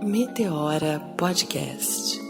Meteora Podcast.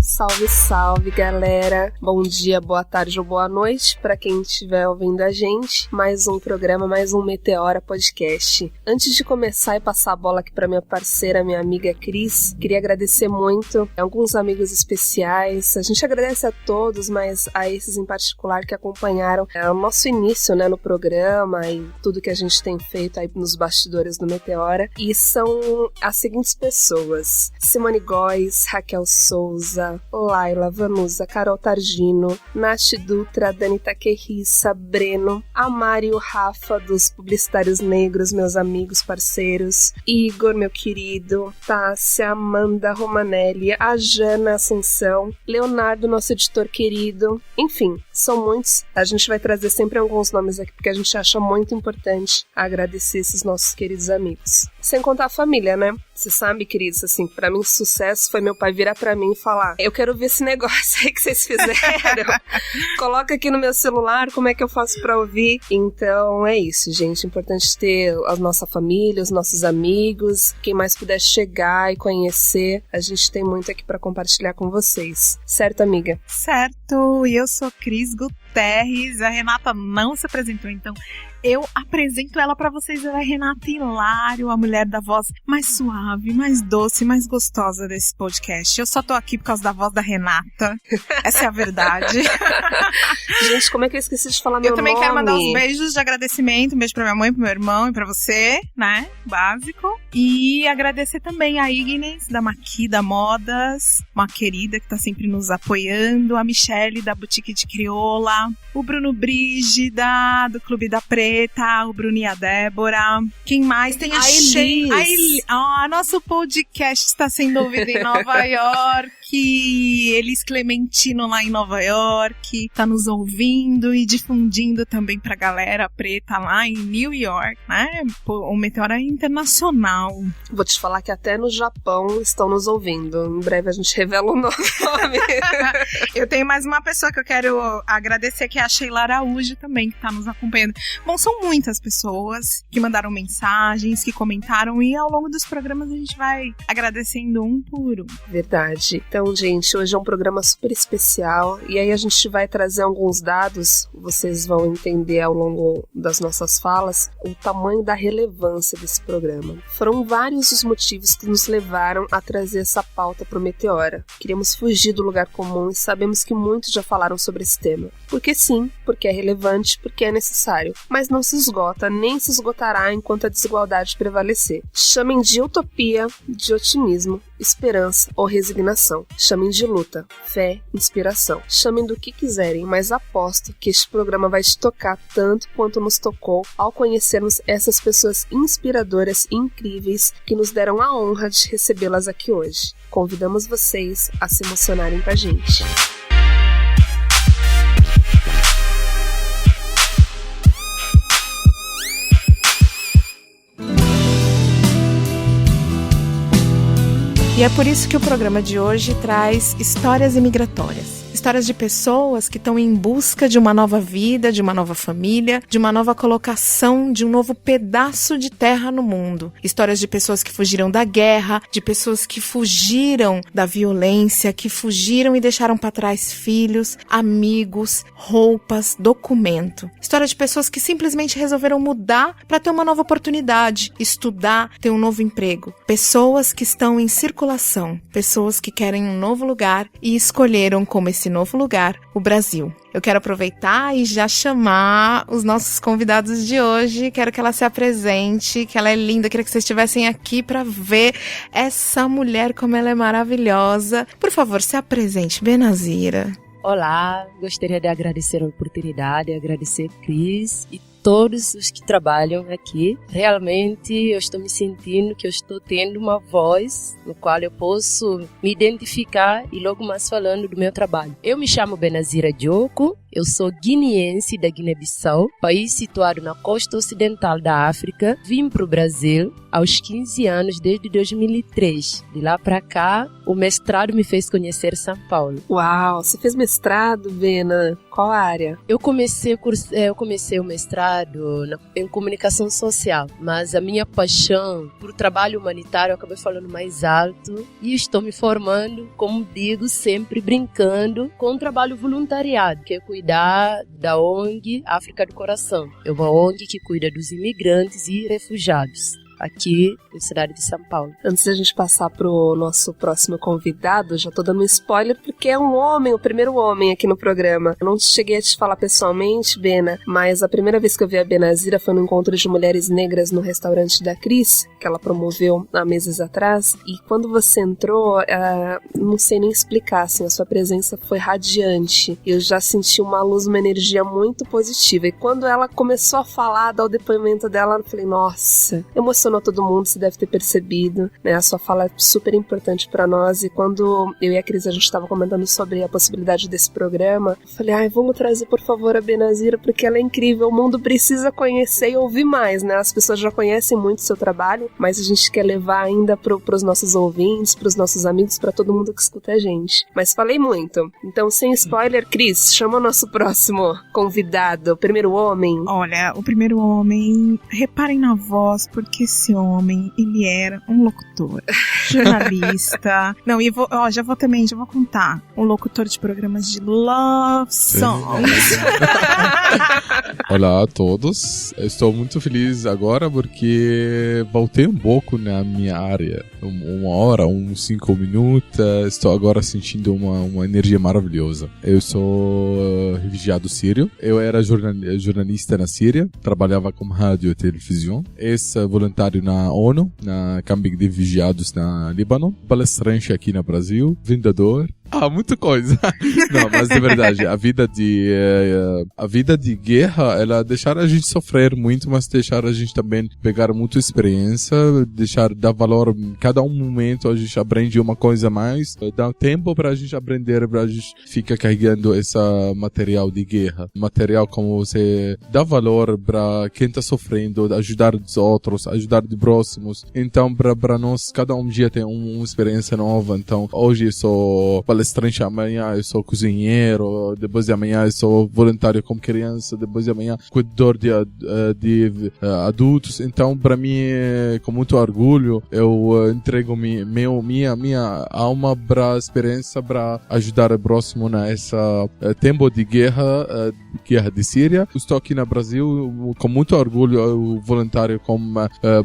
Salve, salve, galera! Bom dia, boa tarde ou boa noite para quem estiver ouvindo a gente. Mais um programa, mais um Meteora Podcast. Antes de começar e passar a bola aqui para minha parceira, minha amiga Cris, queria agradecer muito a alguns amigos especiais. A gente agradece a todos, mas a esses em particular que acompanharam o nosso início, no programa e tudo que a gente tem feito aí nos bastidores do Meteora. E são as seguintes pessoas: Simone Góes, Raquel Souza, Laila, Vanusa, Carol Targino, Nath Dutra, Dani Taquerrissa, Breno, a Mari e o Rafa dos Publicitários Negros, meus amigos, parceiros, Igor, meu querido, Tássia, Amanda Romanelli, a Jana Assunção, Leonardo, nosso editor querido, enfim, são muitos. A gente vai trazer sempre alguns nomes aqui porque a gente acha muito importante agradecer esses nossos queridos amigos. Sem contar a família, né? Você sabe, queridos, assim, pra mim sucesso foi meu pai virar pra mim e falar: eu quero ver esse negócio aí que vocês fizeram. Coloca aqui no meu celular, como é que eu faço pra ouvir? Então é isso, gente. Importante ter a nossa família, os nossos amigos, quem mais puder chegar e conhecer. A gente tem muito aqui pra compartilhar com vocês. Certo, amiga? Certo, e eu sou Cris Guterres. A Renata não se apresentou, então eu apresento ela pra vocês. Ela é Renata Hilário, a mulher da voz mais suave, mais doce, mais gostosa desse podcast. Eu só tô aqui por causa da voz da Renata. Essa é a verdade. Gente, como é que eu esqueci de falar meu nome? Eu também quero mandar uns beijos de agradecimento. Um beijo pra minha mãe, pro meu irmão e pra você, né? Básico. E agradecer também a Ignes, da Maquida Modas, uma querida que tá sempre nos apoiando. A Michele, da Boutique de Crioula. O Bruno Brígida, do Clube da Preta. O Bruno e a Débora. Quem mais? Tem a Elis. Nosso podcast está sendo ouvido em Nova York. Elis Clementino lá em Nova York tá nos ouvindo e difundindo também pra galera preta lá em New York, né? O Meteora Internacional. Vou te falar que até no Japão estão nos ouvindo. Em breve a gente revela o nome. Eu tenho mais uma pessoa que eu quero agradecer, que é a Sheila Araújo também, que tá nos acompanhando. Bom, são muitas pessoas que mandaram mensagens, que comentaram, e ao longo dos programas a gente vai agradecendo um por um. Verdade. Então, gente, hoje é um programa super especial e aí a gente vai trazer alguns dados, vocês vão entender ao longo das nossas falas o tamanho da relevância desse programa. Foram vários os motivos que nos levaram a trazer essa pauta para o Meteora. Queríamos fugir do lugar comum e sabemos que muitos já falaram sobre esse tema. Porque sim, porque é relevante, porque é necessário, mas não se esgota, nem se esgotará enquanto a desigualdade prevalecer. Chamem de utopia, de otimismo, esperança ou resignação. Chamem de luta, fé, inspiração. Chamem do que quiserem, mas aposto que este programa vai te tocar tanto quanto nos tocou ao conhecermos essas pessoas inspiradoras e incríveis que nos deram a honra de recebê-las aqui hoje. Convidamos vocês a se emocionarem com a gente. E é por isso que o programa de hoje traz histórias imigratórias. Histórias de pessoas que estão em busca de uma nova vida, de uma nova família, de uma nova colocação, de um novo pedaço de terra no mundo. Histórias de pessoas que fugiram da guerra, de pessoas que fugiram da violência, que fugiram e deixaram para trás filhos, amigos, roupas, documento. História de pessoas que simplesmente resolveram mudar para ter uma nova oportunidade, estudar, ter um novo emprego. Pessoas que estão em circulação, pessoas que querem um novo lugar e escolheram como esse novo lugar o Brasil. Eu quero aproveitar e já chamar os nossos convidados de hoje. Quero que ela se apresente, que ela é linda. Queria que vocês estivessem aqui para ver essa mulher, como ela é maravilhosa. Por favor, se apresente, Benazira. Olá, gostaria de agradecer a oportunidade, agradecer a Cris e todos os que trabalham aqui. Realmente eu estou me sentindo que eu estou tendo uma voz no qual eu posso me identificar e logo mais falando do meu trabalho. Eu me chamo Benazira Dioco, Eu sou guineense da Guiné-Bissau, país situado na costa ocidental da África. Vim para o Brasil aos 15 anos, desde 2003. De lá para cá, o mestrado me fez conhecer São Paulo. Uau, você fez mestrado, Bena? Qual área? Eu comecei o mestrado em comunicação social, mas a minha paixão por trabalho humanitário eu acabei falando mais alto e estou me formando, como digo, sempre brincando, com um trabalho voluntariado, que é cuidar da ONG África do Coração. É uma ONG que cuida dos imigrantes e refugiados aqui na cidade de São Paulo. Antes da gente passar pro nosso próximo convidado, já tô dando um spoiler porque é um homem, o primeiro homem aqui no programa. Eu não cheguei a te falar pessoalmente, Bena, mas a primeira vez que eu vi a Benazira foi no encontro de mulheres negras no restaurante da Cris, que ela promoveu há meses atrás, e quando você entrou, não sei nem explicar, assim, a sua presença foi radiante. Eu já senti uma luz, uma energia muito positiva, e quando ela começou a falar, dar o depoimento dela, eu falei, nossa, emocionou todo mundo, você deve ter percebido, né? A sua fala é super importante pra nós, e quando eu e a Cris a gente tava comentando sobre a possibilidade desse programa, eu falei, vamos trazer por favor a Benazira, porque ela é incrível, o mundo precisa conhecer e ouvir mais, né? As pessoas já conhecem muito o seu trabalho, mas a gente quer levar ainda pros nossos ouvintes, pros nossos amigos, pra todo mundo que escuta a gente. Mas falei muito, então sem spoiler, Cris, chama o nosso próximo convidado, o primeiro homem. Olha, o primeiro homem, reparem na voz, porque esse homem, ele era um locutor, jornalista. Não, e já vou contar. Um locutor de programas de love songs. Olá a todos. Estou muito feliz agora porque voltei um pouco na minha área. Uma hora, uns 5 minutos. Estou agora sentindo uma energia maravilhosa. Eu sou refugiado sírio. Eu era jornalista na Síria. Trabalhava com rádio e televisão. Voluntário na ONU, na camping de refugiados na Líbano, palestrante aqui no Brasil, vendedor. Muita coisa. Não, mas de verdade, a vida de guerra, ela deixar a gente sofrer muito, mas deixar a gente também pegar muita experiência, dar valor em cada um momento, a gente aprende uma coisa a mais, dá tempo pra gente aprender, pra gente ficar carregando esse material de guerra. Material como você dá valor pra quem tá sofrendo, ajudar os outros, ajudar os próximos. Então, pra nós, cada um dia tem uma experiência nova. Então, hoje eu sou palestrante, amanhã eu sou cozinheiro, depois de amanhã eu sou voluntário como criança, depois de amanhã cuidador de adultos. Então, para mim, com muito orgulho, eu entrego minha alma para a experiência, para ajudar o próximo nessa tempo de guerra de Síria. Estou aqui no Brasil com muito orgulho, eu voluntário com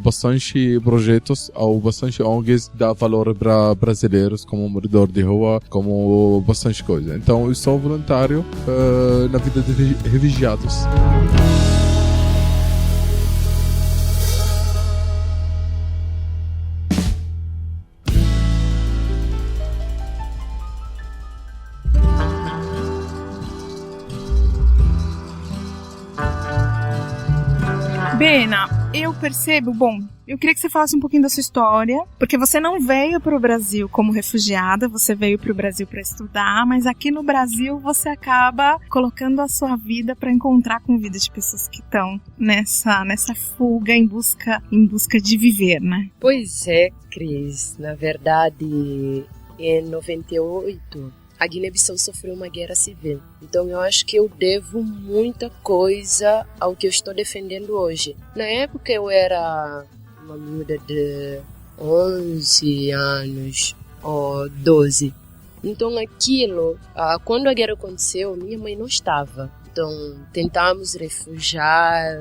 bastante projetos, ou bastante ONGs, dá valor para brasileiros, como morador de rua, como bastante coisa. Então, eu sou voluntário na vida de refugiados. Bena, eu percebo, eu queria que você falasse um pouquinho da sua história, porque você não veio para o Brasil como refugiada, você veio para o Brasil para estudar, mas aqui no Brasil você acaba colocando a sua vida para encontrar com vida de pessoas que estão nessa fuga em busca de viver, né? Pois é, Cris, na verdade, em 98... a Guiné-Bissau sofreu uma guerra civil. Então eu acho que eu devo muita coisa ao que eu estou defendendo hoje. Na época eu era uma miúda de 11 anos ou 12. Então aquilo, quando a guerra aconteceu, minha mãe não estava. Então tentamos refugiar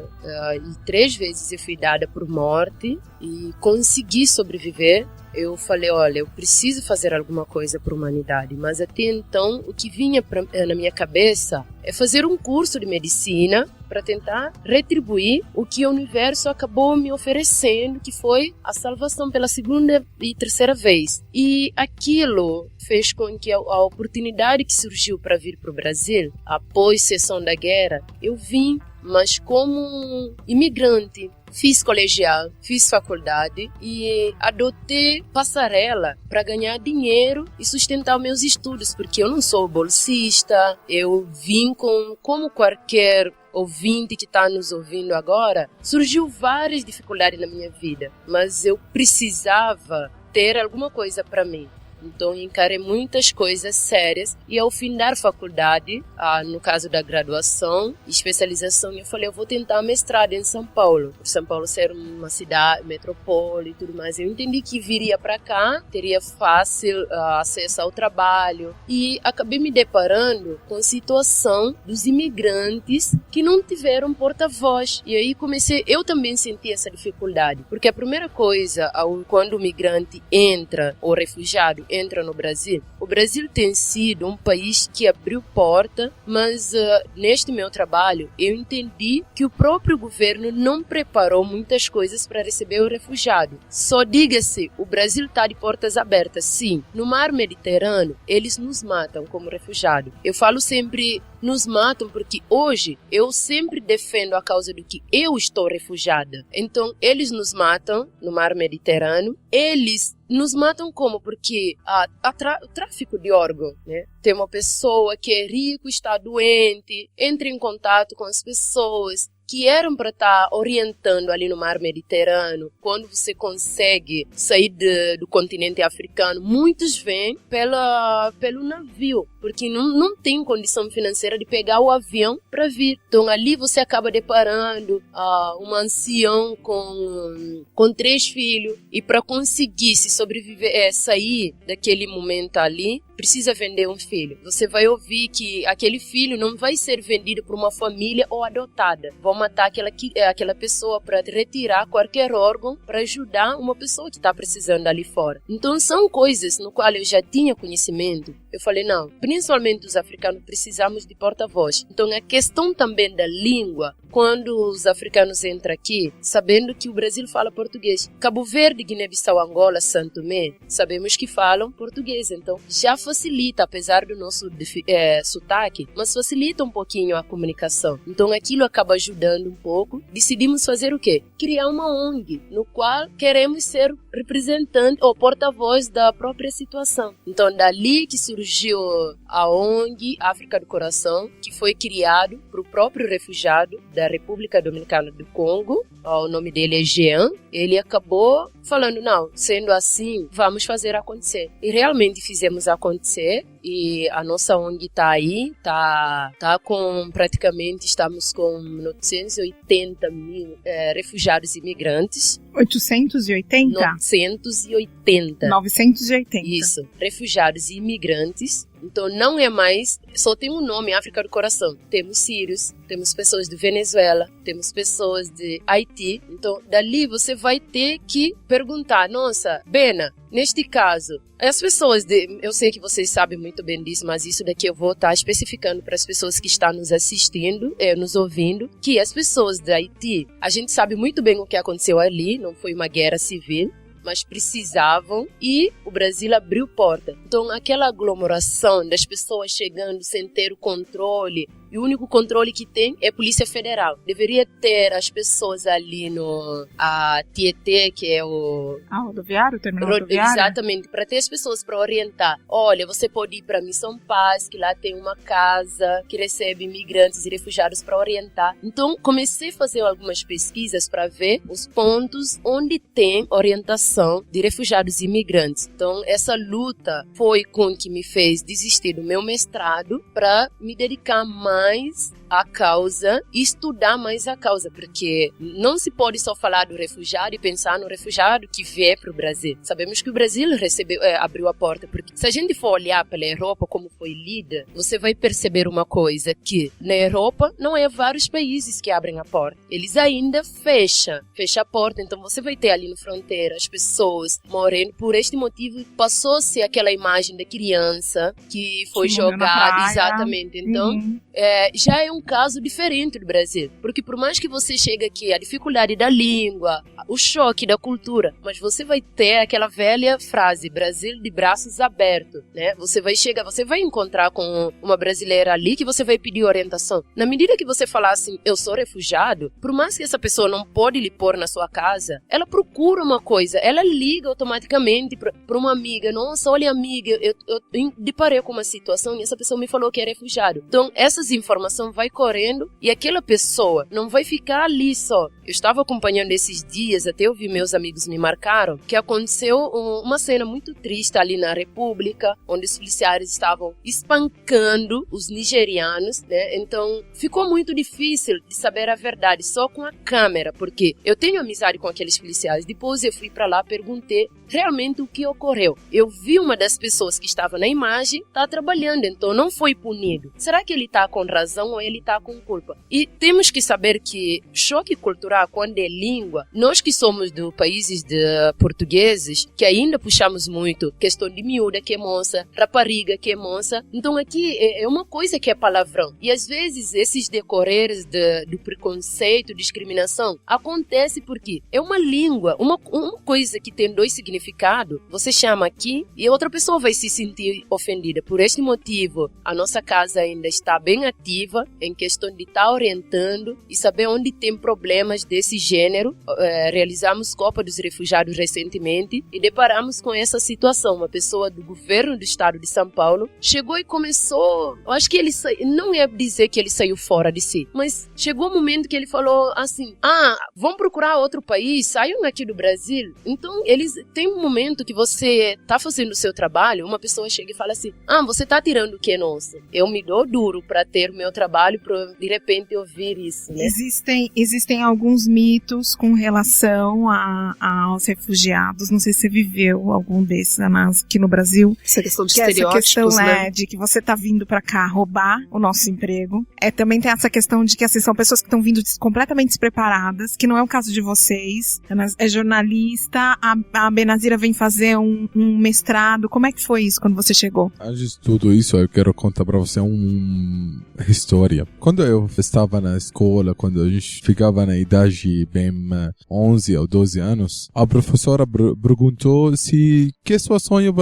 e 3 vezes eu fui dada por morte e consegui sobreviver. Eu falei, olha, eu preciso fazer alguma coisa para a humanidade, mas até então o que vinha na minha cabeça é fazer um curso de medicina para tentar retribuir o que o universo acabou me oferecendo, que foi a salvação pela 2ª e 3ª vez. E aquilo fez com que a oportunidade que surgiu para vir para o Brasil, após a cessão da guerra, eu vim, mas como imigrante. fiz colegial, fiz faculdade e adotei passarela para ganhar dinheiro e sustentar meus estudos, porque eu não sou bolsista, eu vim como qualquer ouvinte que está nos ouvindo agora, surgiu várias dificuldades na minha vida, mas eu precisava ter alguma coisa para mim. Então, encarei muitas coisas sérias e ao findar a faculdade, no caso da graduação e especialização, eu falei, eu vou tentar mestrado em São Paulo. Por São Paulo ser uma cidade, metrópole e tudo mais. Eu entendi que viria para cá, teria fácil acesso ao trabalho e acabei me deparando com a situação dos imigrantes que não tiveram porta-voz. E aí eu também senti essa dificuldade, porque a primeira coisa, quando o migrante entra, ou refugiado, entra no Brasil. O Brasil tem sido um país que abriu porta, mas neste meu trabalho eu entendi que o próprio governo não preparou muitas coisas para receber o refugiado. Só diga-se, o Brasil está de portas abertas, sim. No mar Mediterrâneo, eles nos matam como refugiado. Eu falo sempre, nos matam porque hoje eu sempre defendo a causa do que eu estou refugiada. Então, eles nos matam no mar Mediterrâneo, eles nos matam como? Porque o tráfico de órgão, né? Tem uma pessoa que é rico, está doente, entra em contato com as pessoas que eram para estar orientando ali no mar Mediterrâneo. Quando você consegue sair do continente africano, muitos vêm pelo navio, porque não tem condição financeira de pegar o avião para vir. Então ali você acaba deparando um ancião com 3 filhos e para conseguir se sobreviver, sair daquele momento ali, precisa vender um filho. Você vai ouvir que aquele filho não vai ser vendido por uma família ou adotada. Vão matar aquela pessoa para retirar qualquer órgão para ajudar uma pessoa que está precisando ali fora. Então são coisas no qual eu já tinha conhecimento. Eu falei, não, principalmente os africanos precisamos de porta-voz. Então a questão também da língua, quando os africanos entram aqui, sabendo que o Brasil fala português. Cabo Verde, Guiné-Bissau, Angola, Santo Tomé, sabemos que falam português. Então já facilita, apesar do nosso sotaque, mas facilita um pouquinho a comunicação. Então aquilo acaba ajudando um pouco. Decidimos fazer o quê? Criar uma ONG, no qual queremos ser representante ou porta-voz da própria situação. Então dali que surgiu a ONG África do Coração, que foi criado para o próprio refugiado da República Dominicana do Congo. O nome dele é Jean. Ele acabou falando, não, sendo assim, vamos fazer acontecer. E realmente fizemos acontecer. E a nossa ONG está aí, tá com praticamente, estamos com 980 mil refugiados e imigrantes. 880? 980. 980. Isso, refugiados e imigrantes. Então não é mais, só tem um nome, África do Coração. Temos sírios, temos pessoas de Venezuela, temos pessoas de Haiti. Então dali você vai ter que perguntar, nossa, Bena, neste caso, as pessoas, eu sei que vocês sabem muito bem disso, mas isso daqui eu vou estar especificando para as pessoas que estão nos assistindo, nos ouvindo, que as pessoas de Haiti, a gente sabe muito bem o que aconteceu ali, não foi uma guerra civil, mas precisavam e o Brasil abriu porta. Então aquela aglomeração das pessoas chegando sem ter o controle, e o único controle que tem é a Polícia Federal. Deveria ter as pessoas ali no Tietê, que é o rodoviário, terminal rodoviário. Exatamente, para ter as pessoas para orientar. Olha, você pode ir para Missão Paz, que lá tem uma casa que recebe imigrantes e refugiados para orientar. Então comecei a fazer algumas pesquisas para ver os pontos onde tem orientação de refugiados e imigrantes. Então essa luta foi com que me fez desistir do meu mestrado para me dedicar mais a causa e estudar mais a causa, porque não se pode só falar do refugiado e pensar no refugiado que vier para o Brasil. Sabemos que o Brasil abriu a porta, porque se a gente for olhar pela Europa como foi lida, você vai perceber uma coisa, que na Europa não é vários países que abrem a porta, eles ainda fecham a porta. Então você vai ter ali na fronteira as pessoas morrendo. Por este motivo passou-se aquela imagem da criança que foi jogada, exatamente. Então já é um caso diferente do Brasil. Porque por mais que você chegue aqui, a dificuldade da língua, o choque da cultura, mas você vai ter aquela velha frase, Brasil de braços abertos, né? Você vai encontrar com uma brasileira ali que você vai pedir orientação. Na medida que você falar assim, eu sou refugiado, por mais que essa pessoa não pode lhe pôr na sua casa, ela procura uma coisa, ela liga automaticamente para uma amiga. Nossa, olha amiga, eu deparei com uma situação e essa pessoa me falou que é refugiado. Então, essas informações vai correndo e aquela pessoa não vai ficar ali só. Eu estava acompanhando esses dias, até eu vi meus amigos me marcaram, que aconteceu uma cena muito triste ali na República, onde os policiais estavam espancando os nigerianos, né? Então, ficou muito difícil de saber a verdade só com a câmera, porque eu tenho amizade com aqueles policiais. Depois eu fui para lá, perguntei realmente o que ocorreu. Eu vi uma das pessoas que estava na imagem, tá trabalhando, então não foi punido. Será que ele está com razão ou ele está com culpa? E temos que saber que choque cultural, quando é língua, nós que somos de países de portugueses, que ainda puxamos muito questão de miúda que é moça, rapariga que é moça, então aqui é uma coisa que é palavrão. E às vezes esses decorreres do preconceito, discriminação, acontece porque é uma língua, uma coisa que tem dois significados, você chama aqui e a outra pessoa vai se sentir ofendida. Por este motivo, a nossa casa ainda está bem ativa em questão de estar orientando e saber onde tem problemas desse gênero. Realizamos Copa dos Refugiados recentemente e deparamos com essa situação. Uma pessoa do governo do estado de São Paulo chegou e começou, eu acho que ele não ia dizer que ele saiu fora de si, mas chegou um momento que ele falou assim, vão procurar outro país, saiam aqui do Brasil. Então, tem um momento que você tá fazendo o seu trabalho, uma pessoa chega e fala assim, você tá tirando o que é nosso? Eu me dou duro para ter o meu trabalho, para de repente ouvir isso, né? Existem alguns mitos com relação aos refugiados, não sei se você viveu algum desses aqui no Brasil. Essa questão de estereótipos, essa questão, né? De que você tá vindo pra cá roubar o nosso emprego. Também tem essa questão de que assim, são pessoas que estão vindo completamente despreparadas, que não é o caso de vocês. É jornalista, a Benazira vem fazer um mestrado. Como é que foi isso quando você chegou? Antes de tudo isso, eu quero contar pra você uma história. Quando eu estava na escola, quando a gente ficava na idade bem 11 ou 12 anos, a professora perguntou que é seu sonho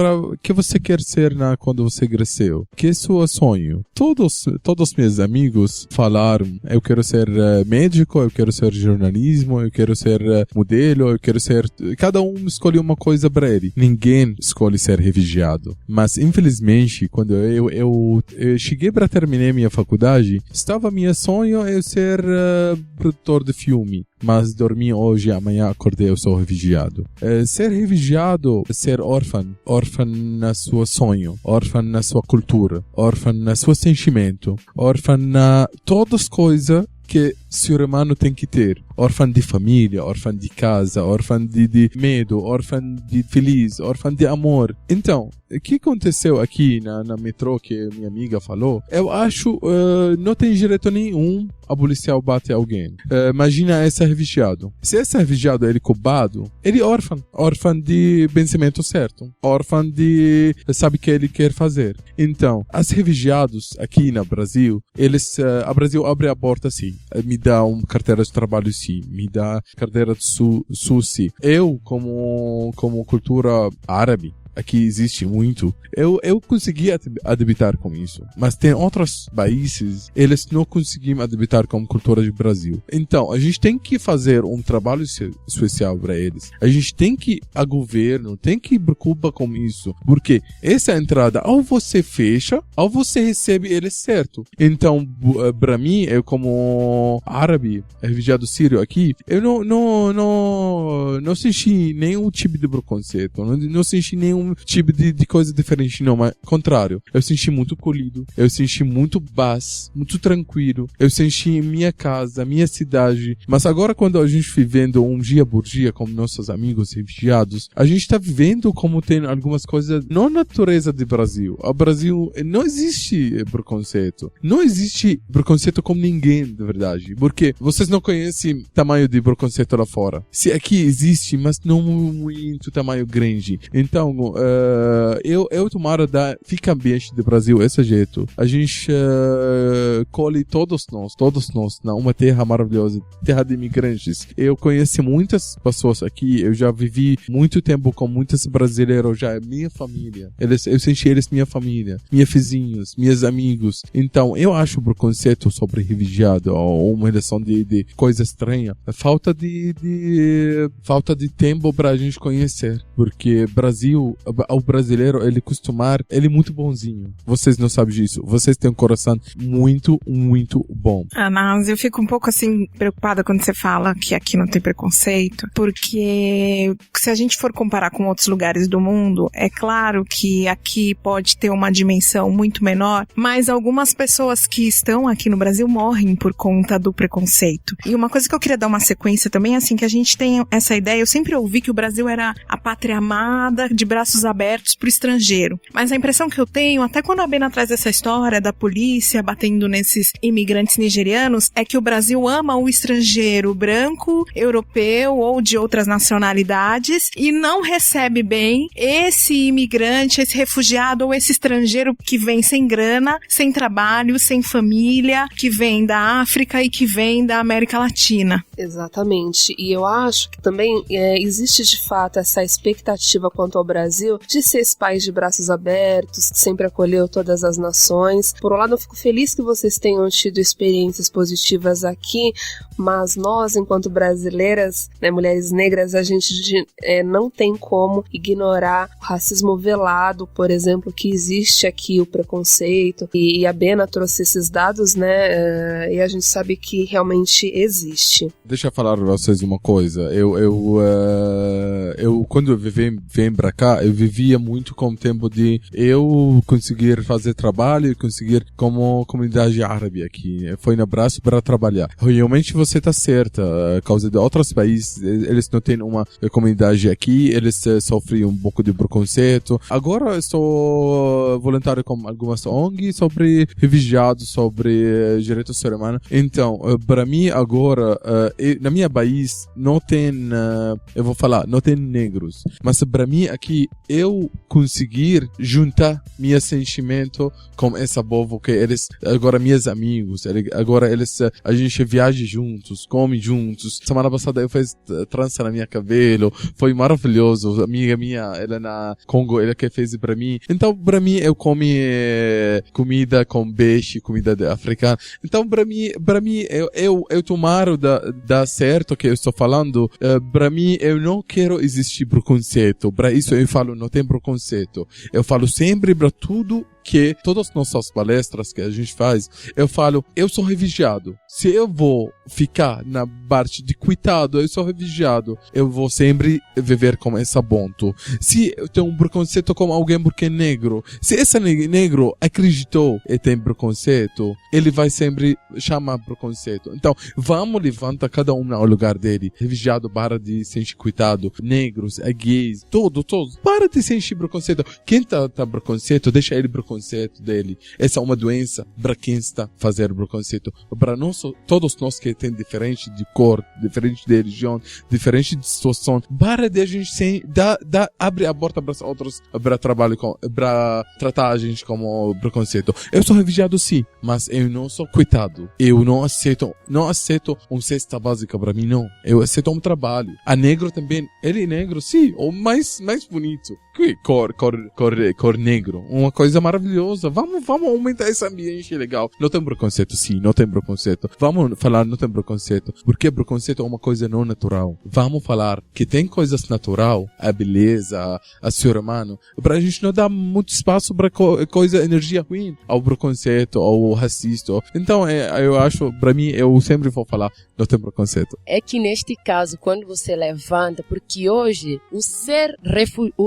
que você quer ser quando você cresceu? Que é seu sonho? Todos meus amigos falaram, eu quero ser médico, eu quero ser jornalismo, eu quero ser modelo, eu quero ser... Cada um escolheu uma coisa para ele. Ninguém escolhe ser refugiado. Mas, infelizmente, quando eu cheguei para terminar minha faculdade, meu sonho é ser produtor de filme. Mas dormi hoje, amanhã acordei, eu sou refugiado. Ser refugiado é ser órfão na sua sonho, órfão na sua cultura, órfão na seu sentimento, órfão na todas as coisas que o ser humano tem que ter. Órfão de família, órfão de casa, órfão de medo, órfão de feliz, órfão de amor. Então, o que aconteceu aqui na metrô que minha amiga falou, eu acho não tem direito nenhum a policial bate alguém. Imagina esse refugiado. Se esse refugiado ele é culpado, ele é órfão de pensamento certo, órfão de sabe o que ele quer fazer. Então, os refugiados aqui no Brasil, a Brasil abre a porta assim, me dá uma carteira de trabalho sim, me dá carteira de SUSI. Eu, como cultura árabe, aqui existe muito, eu consegui adaptar com isso. Mas tem outros países, eles não conseguem adaptar com a cultura do Brasil. Então, a gente tem que fazer um trabalho especial para eles. A gente tem que, a governo, tem que preocupar com isso. Porque essa entrada, ou você fecha, ou você recebe ele certo. Então, para mim, eu como árabe, refugiado sírio aqui, eu não senti nenhum tipo de preconceito. Não senti nenhum tipo de coisa diferente, não, mas contrário, eu senti muito colhido, eu senti muito paz, muito tranquilo, eu senti minha casa, minha cidade. Mas agora quando a gente vivendo um dia por dia com nossos amigos refugiados, a gente está vivendo como tem algumas coisas não natureza do Brasil. O Brasil não existe preconceito, não existe preconceito com ninguém, de verdade, porque vocês não conhecem o tamanho de preconceito lá fora. Se aqui existe, mas não muito tamanho grande. Então eu tomara fica ambiente do Brasil esse jeito. A gente colhe todos nós, na uma terra maravilhosa, terra de imigrantes. Eu conheci muitas pessoas aqui, eu já vivi muito tempo com muitos brasileiros, já é minha família. Eu senti eles minha família, meus vizinhos, meus amigos. Então, eu acho o preconceito sobre refugiado ou uma relação de coisa estranha. Falta de tempo pra gente conhecer. Porque o brasileiro, ele é muito bonzinho. Vocês não sabem disso. Vocês têm um coração muito, muito bom. Ana, eu fico um pouco assim preocupada quando você fala que aqui não tem preconceito, porque se a gente for comparar com outros lugares do mundo, é claro que aqui pode ter uma dimensão muito menor, mas algumas pessoas que estão aqui no Brasil morrem por conta do preconceito. E uma coisa que eu queria dar uma sequência também é assim, que a gente tem essa ideia, eu sempre ouvi que o Brasil era a pátria amada, de braços abertos pro estrangeiro. Mas a impressão que eu tenho, até quando a Bena traz essa história da polícia batendo nesses imigrantes nigerianos, é que o Brasil ama o estrangeiro branco, europeu ou de outras nacionalidades e não recebe bem esse imigrante, esse refugiado ou esse estrangeiro que vem sem grana, sem trabalho, sem família, que vem da África e que vem da América Latina. Exatamente. E eu acho que também existe de fato essa expectativa quanto ao Brasil de ser esse país de braços abertos, que sempre acolheu todas as nações. Por um lado, eu fico feliz que vocês tenham tido experiências positivas aqui, mas nós, enquanto brasileiras, né, mulheres negras, a gente não tem como ignorar o racismo velado, por exemplo, que existe aqui, o preconceito, e a Bena trouxe esses dados, né, e a gente sabe que realmente existe. Deixa eu falar pra vocês uma coisa. Eu quando eu vim pra cá, eu vivia muito com o tempo de eu conseguir fazer trabalho e conseguir como comunidade árabe aqui. Foi no abraço para trabalhar. Realmente você tá certa. A causa de outros países, eles não têm uma comunidade aqui, eles sofrem um pouco de preconceito. Agora eu sou voluntário com algumas ONG sobre refugiados, sobre direitos humanos. Então, para mim agora, na minha país não tem, eu vou falar, não tem negros. Mas para mim aqui, eu conseguir juntar meu sentimento com esse povo que eles, agora meus amigos, agora eles, a gente viaja juntos, come juntos. Semana passada eu fiz trança na minha cabelo, foi maravilhoso. Amiga minha, ela na Congo, ela que fez para mim. Então para mim eu comi comida com peixe, comida africana. Então para mim eu tomaro da certo que eu estou falando. Para mim eu não quero existir preconceito. Para isso eu falo não tem preconceito. Eu falo sempre para tudo que todas as nossas palestras que a gente faz, eu falo, eu sou refugiado. Se eu vou ficar na parte de coitado, eu sou refugiado, eu vou sempre viver com esse ponto. Se eu tenho um preconceito com alguém porque é negro, se esse negro acreditou e tem preconceito, ele vai sempre chamar preconceito. Então, vamos levantar cada um no lugar dele. Refugiado, para de sentir coitado. Negros, gays, todos. Para de sentir preconceito. Quem tá preconceito, deixa ele preconceito dele. Essa é uma doença para quem está fazendo preconceito. Para nós, todos nós que tem diferente de cor, diferente de religião, diferente de situação, para de a gente abre a porta para outros para trabalho para tratar a gente como preconceito. Eu sou refugiado sim, mas eu não sou coitado. Eu não aceito uma cesta básica para mim, não. Eu aceito um trabalho. A negro também, ele é negro, sim, ou mais bonito. Cor negro, uma coisa maravilhosa. Vamos aumentar esse ambiente legal. Não tem preconceito, sim, não tem preconceito. Vamos falar não tem preconceito, porque preconceito é uma coisa não natural. Vamos falar que tem coisas natural, a beleza, a ser humano, pra gente não dar muito espaço pra energia ruim, ao preconceito, ao racista. Então, eu acho, pra mim, eu sempre vou falar não tem preconceito. É que neste caso, quando você levanta, porque hoje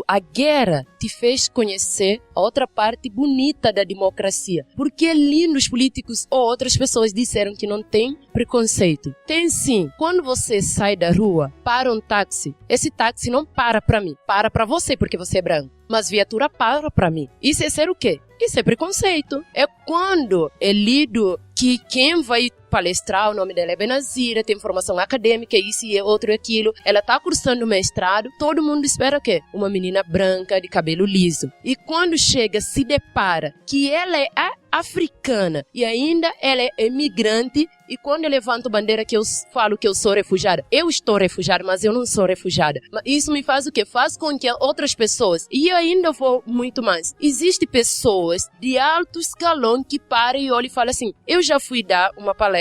a guerra te fez conhecer a outra parte bonita da democracia. Porque é lindo os políticos ou outras pessoas disseram que não tem preconceito. Tem sim. Quando você sai da rua, para um táxi, esse táxi não para mim, para você porque você é branco. Mas viatura para mim. Isso é ser o quê? Isso é preconceito. É quando é lido que quem vai palestrar, o nome dela é Benazira, tem formação acadêmica, isso e outro e aquilo. Ela tá cursando mestrado, todo mundo espera o quê? Uma menina branca, de cabelo liso. E quando chega, se depara que ela é africana e ainda ela é imigrante, e quando eu levanto bandeira que eu falo que eu sou refugiada, eu estou refugiada, mas eu não sou refugiada. Mas isso me faz o quê? Faz com que outras pessoas, e eu ainda vou muito mais, existem pessoas de alto escalão que param e olham e falam assim, eu já fui dar uma palestra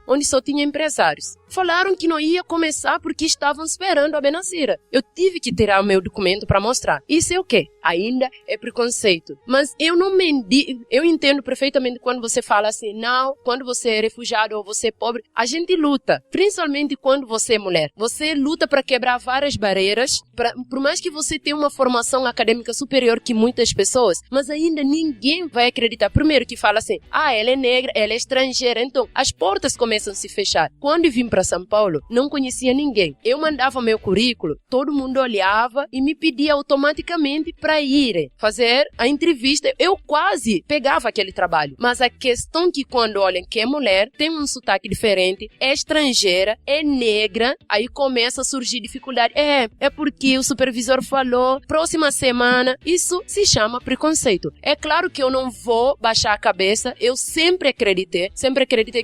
onde só tinha empresários. Falaram que não ia começar porque estavam esperando a Benazira. Eu tive que tirar o meu documento para mostrar. Isso é o quê? Ainda é preconceito. Mas eu não mendigo. Eu entendo perfeitamente quando você fala assim, não, quando você é refugiado ou você é pobre, a gente luta. Principalmente quando você é mulher. Você luta para quebrar várias barreiras, por mais que você tenha uma formação acadêmica superior que muitas pessoas, mas ainda ninguém vai acreditar. Primeiro que fala assim, ela é negra, ela é estrangeira, então as portas começam a se fechar. Quando eu vim para São Paulo, não conhecia ninguém. Eu mandava meu currículo, todo mundo olhava e me pedia automaticamente para ir fazer a entrevista. Eu quase pegava aquele trabalho. Mas a questão que quando olham que é mulher, tem um sotaque diferente, é estrangeira, é negra, aí começa a surgir dificuldade. É porque o supervisor falou, próxima semana, isso se chama preconceito. É claro que eu não vou baixar a cabeça, eu sempre acreditei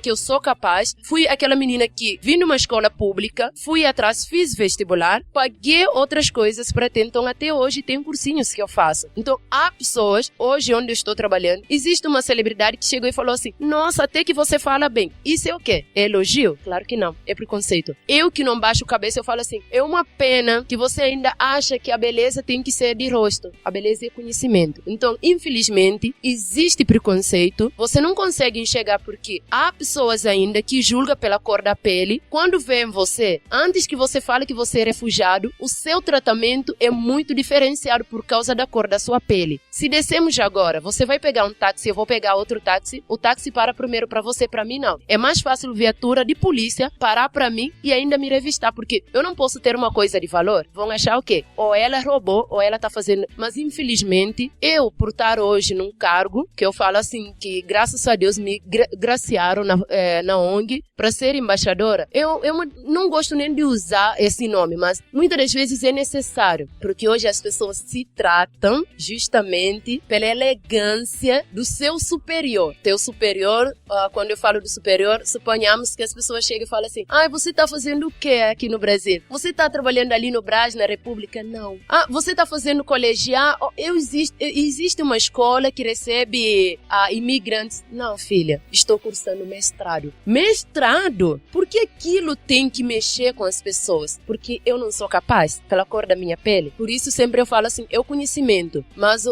que eu sou capaz. Fui aquela menina que vim numa escola pública, fui atrás, fiz vestibular, paguei outras coisas para ter, então até hoje tem cursinhos que eu faço. Então há pessoas, hoje onde eu estou trabalhando, existe uma celebridade que chegou e falou assim, nossa, até que você fala bem. Isso é o quê? É elogio? Claro que não, é preconceito. Eu que não baixo a cabeça, eu falo assim, é uma pena que você ainda acha que a beleza tem que ser de rosto. A beleza é conhecimento. Então, infelizmente, existe preconceito, você não consegue enxergar porque há pessoas ainda que julgam pela cor da pele. Quando vêem você, antes que você fale que você é refugiado, o seu tratamento é muito diferenciado por causa da cor da sua pele. Se descemos agora, você vai pegar um táxi, eu vou pegar outro táxi, o táxi para primeiro para você, para mim não. É mais fácil viatura de polícia parar para mim e ainda me revistar, porque eu não posso ter uma coisa de valor. Vão achar o quê? Ou ela roubou, ou ela tá fazendo... Mas infelizmente, eu, por estar hoje num cargo, que eu falo assim, que graças a Deus me graciaram na ONG para ser embaixadora, eu não gosto nem de usar esse nome, mas muitas das vezes é necessário, porque hoje as pessoas se tratam justamente pela elegância do seu superior. Teu superior, quando eu falo do superior, suponhamos que as pessoas chegam e falam assim, você tá fazendo o que aqui no Brasil? Você tá trabalhando ali no Brás, na República? Não. Você tá fazendo colegial? Existe uma escola que recebe imigrantes? Não, filha, estou cursando mestrado. Mestrado? Por que aquilo tem que mexer com as pessoas? Porque eu não sou capaz, pela cor da minha pele. Por isso sempre eu falo assim, é o conhecimento. Mas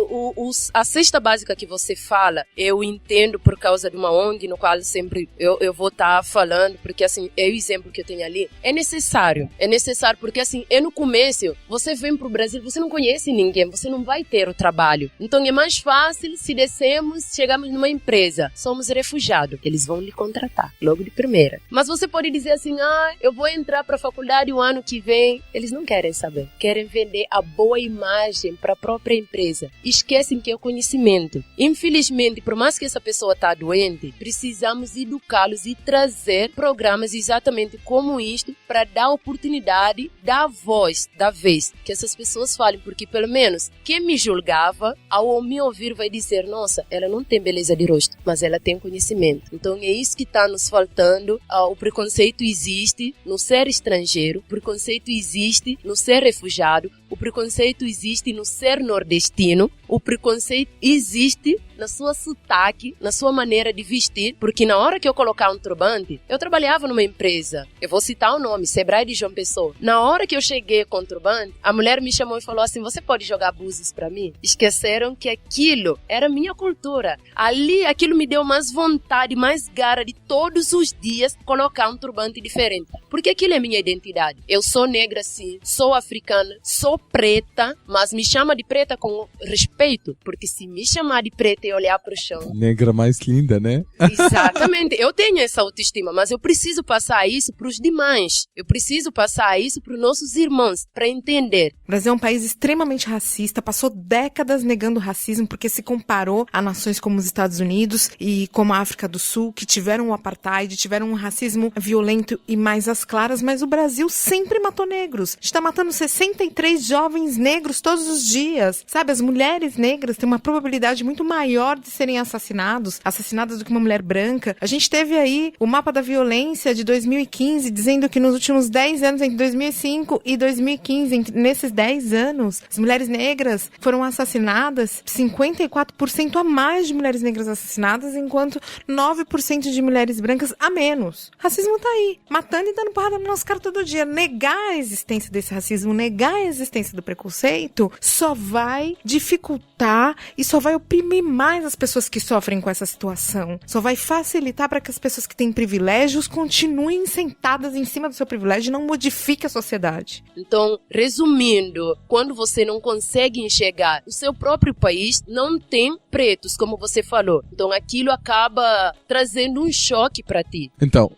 a cesta básica que você fala, eu entendo por causa de uma ONG, no qual sempre eu vou estar falando, porque assim, é o exemplo que eu tenho ali. É necessário porque assim, no começo, você vem pro Brasil, você não conhece ninguém, você não vai ter o trabalho. Então é mais fácil se chegamos numa empresa, somos refugiados, eles vão lhe contratar, logo de primeira. Mas você pode dizer assim, eu vou entrar para a faculdade o ano que vem. Eles não querem saber. Querem vender a boa imagem para a própria empresa. Esquecem que é o conhecimento. Infelizmente, por mais que essa pessoa está doente, precisamos educá-los e trazer programas exatamente como isto para dar oportunidade, dar voz, dar vez, que essas pessoas falem, porque pelo menos quem me julgava, ao me ouvir vai dizer, nossa, ela não tem beleza de rosto, mas ela tem conhecimento. Então é isso que está nos faltando. O preconceito existe no ser estrangeiro, o preconceito existe no ser refugiado, o preconceito existe no ser nordestino, o preconceito existe na sua sotaque, na sua maneira de vestir, porque na hora que eu colocar um turbante, eu trabalhava numa empresa, eu vou citar o nome, Sebrae de João Pessoa. Na hora que eu cheguei com o turbante, a mulher me chamou e falou assim, você pode jogar búzios pra mim? Esqueceram que aquilo era minha cultura. Ali, aquilo me deu mais vontade, mais garra de todos os dias colocar um turbante diferente, porque aquilo é minha identidade. Eu sou negra sim, sou africana, sou preta, mas me chama de preta com respeito, porque se me chamar de preta e olhar para o chão... Negra mais linda, né? Exatamente, eu tenho essa autoestima, mas eu preciso passar isso para os demais, eu preciso passar isso para os nossos irmãos, para entender. O Brasil é um país extremamente racista, passou décadas negando o racismo porque se comparou a nações como os Estados Unidos e como a África do Sul, que tiveram o apartheid, tiveram um racismo violento e mais às claras, mas o Brasil sempre matou negros. A gente tá matando 63 jovens negros todos os dias, sabe? As mulheres negras têm uma probabilidade muito maior de serem assassinadas do que uma mulher branca. A gente teve aí o mapa da violência de 2015, dizendo que nos últimos 10 anos, entre 2005 e 2015, nesses 10 anos, as mulheres negras foram assassinadas, 54% a mais de mulheres negras assassinadas, enquanto 9% de mulheres brancas a menos. O racismo tá aí, matando e dando porrada no nosso cara todo dia. Negar a existência desse racismo, negar a existência do preconceito, só vai dificultar e só vai oprimir mais as pessoas que sofrem com essa situação. Só vai facilitar para que as pessoas que têm privilégios continuem sentadas em cima do seu privilégio e não modifiquem a sociedade. Então, resumindo, quando você não consegue enxergar o seu próprio país, não tem pretos, como você falou. Então, aquilo acaba trazendo um choque para ti. Então,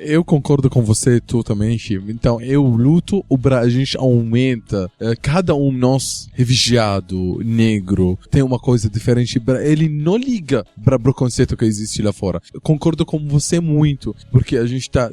eu concordo com você totalmente. Então, eu luto, a gente aumenta. Cada um nós, refugiado, negro, tem uma coisa diferente. Ele não liga para o preconceito que existe lá fora. Eu concordo com você muito, porque a gente tá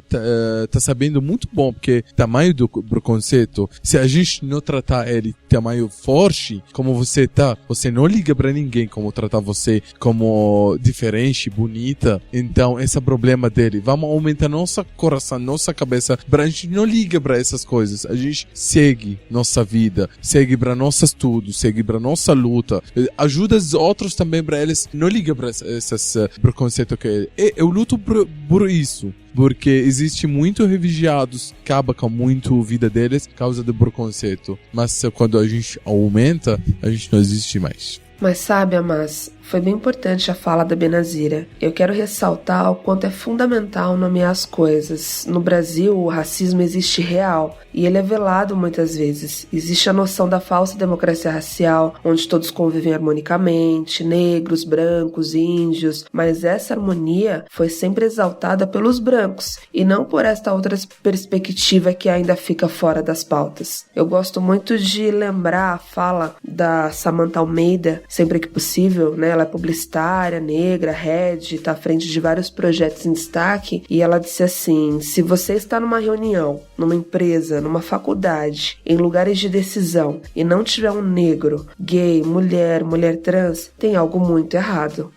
sabendo muito bom, porque tamanho do preconceito, se a gente não tratar ele tamanho forte, como você tá, você não liga para ninguém como tratar você como diferente, bonita. Então, esse é o problema dele. Vamos aumentar nosso coração, nossa cabeça, a gente não liga para essas coisas. A gente segue nossa vida, segue para nosso estudo, segue para nossa luta. Ajuda os outros também para eles não ligam para esses preconceitos que eu luto por isso. Porque existe muito refugiados, acaba com muito vida deles por causa do preconceito. Mas quando a gente aumenta, a gente não existe mais. Mas sabe, Amas, foi bem importante a fala da Benazira. Eu quero ressaltar o quanto é fundamental nomear as coisas. No Brasil, o racismo existe real e ele é velado muitas vezes. Existe a noção da falsa democracia racial, onde todos convivem harmonicamente, negros, brancos, índios, mas essa harmonia foi sempre exaltada pelos brancos e não por esta outra perspectiva que ainda fica fora das pautas. Eu gosto muito de lembrar a fala da Samantha Almeida, sempre que possível, né? Ela é publicitária, negra, head, está à frente de vários projetos em destaque, e ela disse assim: se você está numa reunião, numa empresa, numa faculdade, em lugares de decisão, e não tiver um negro, gay, mulher trans, tem algo muito errado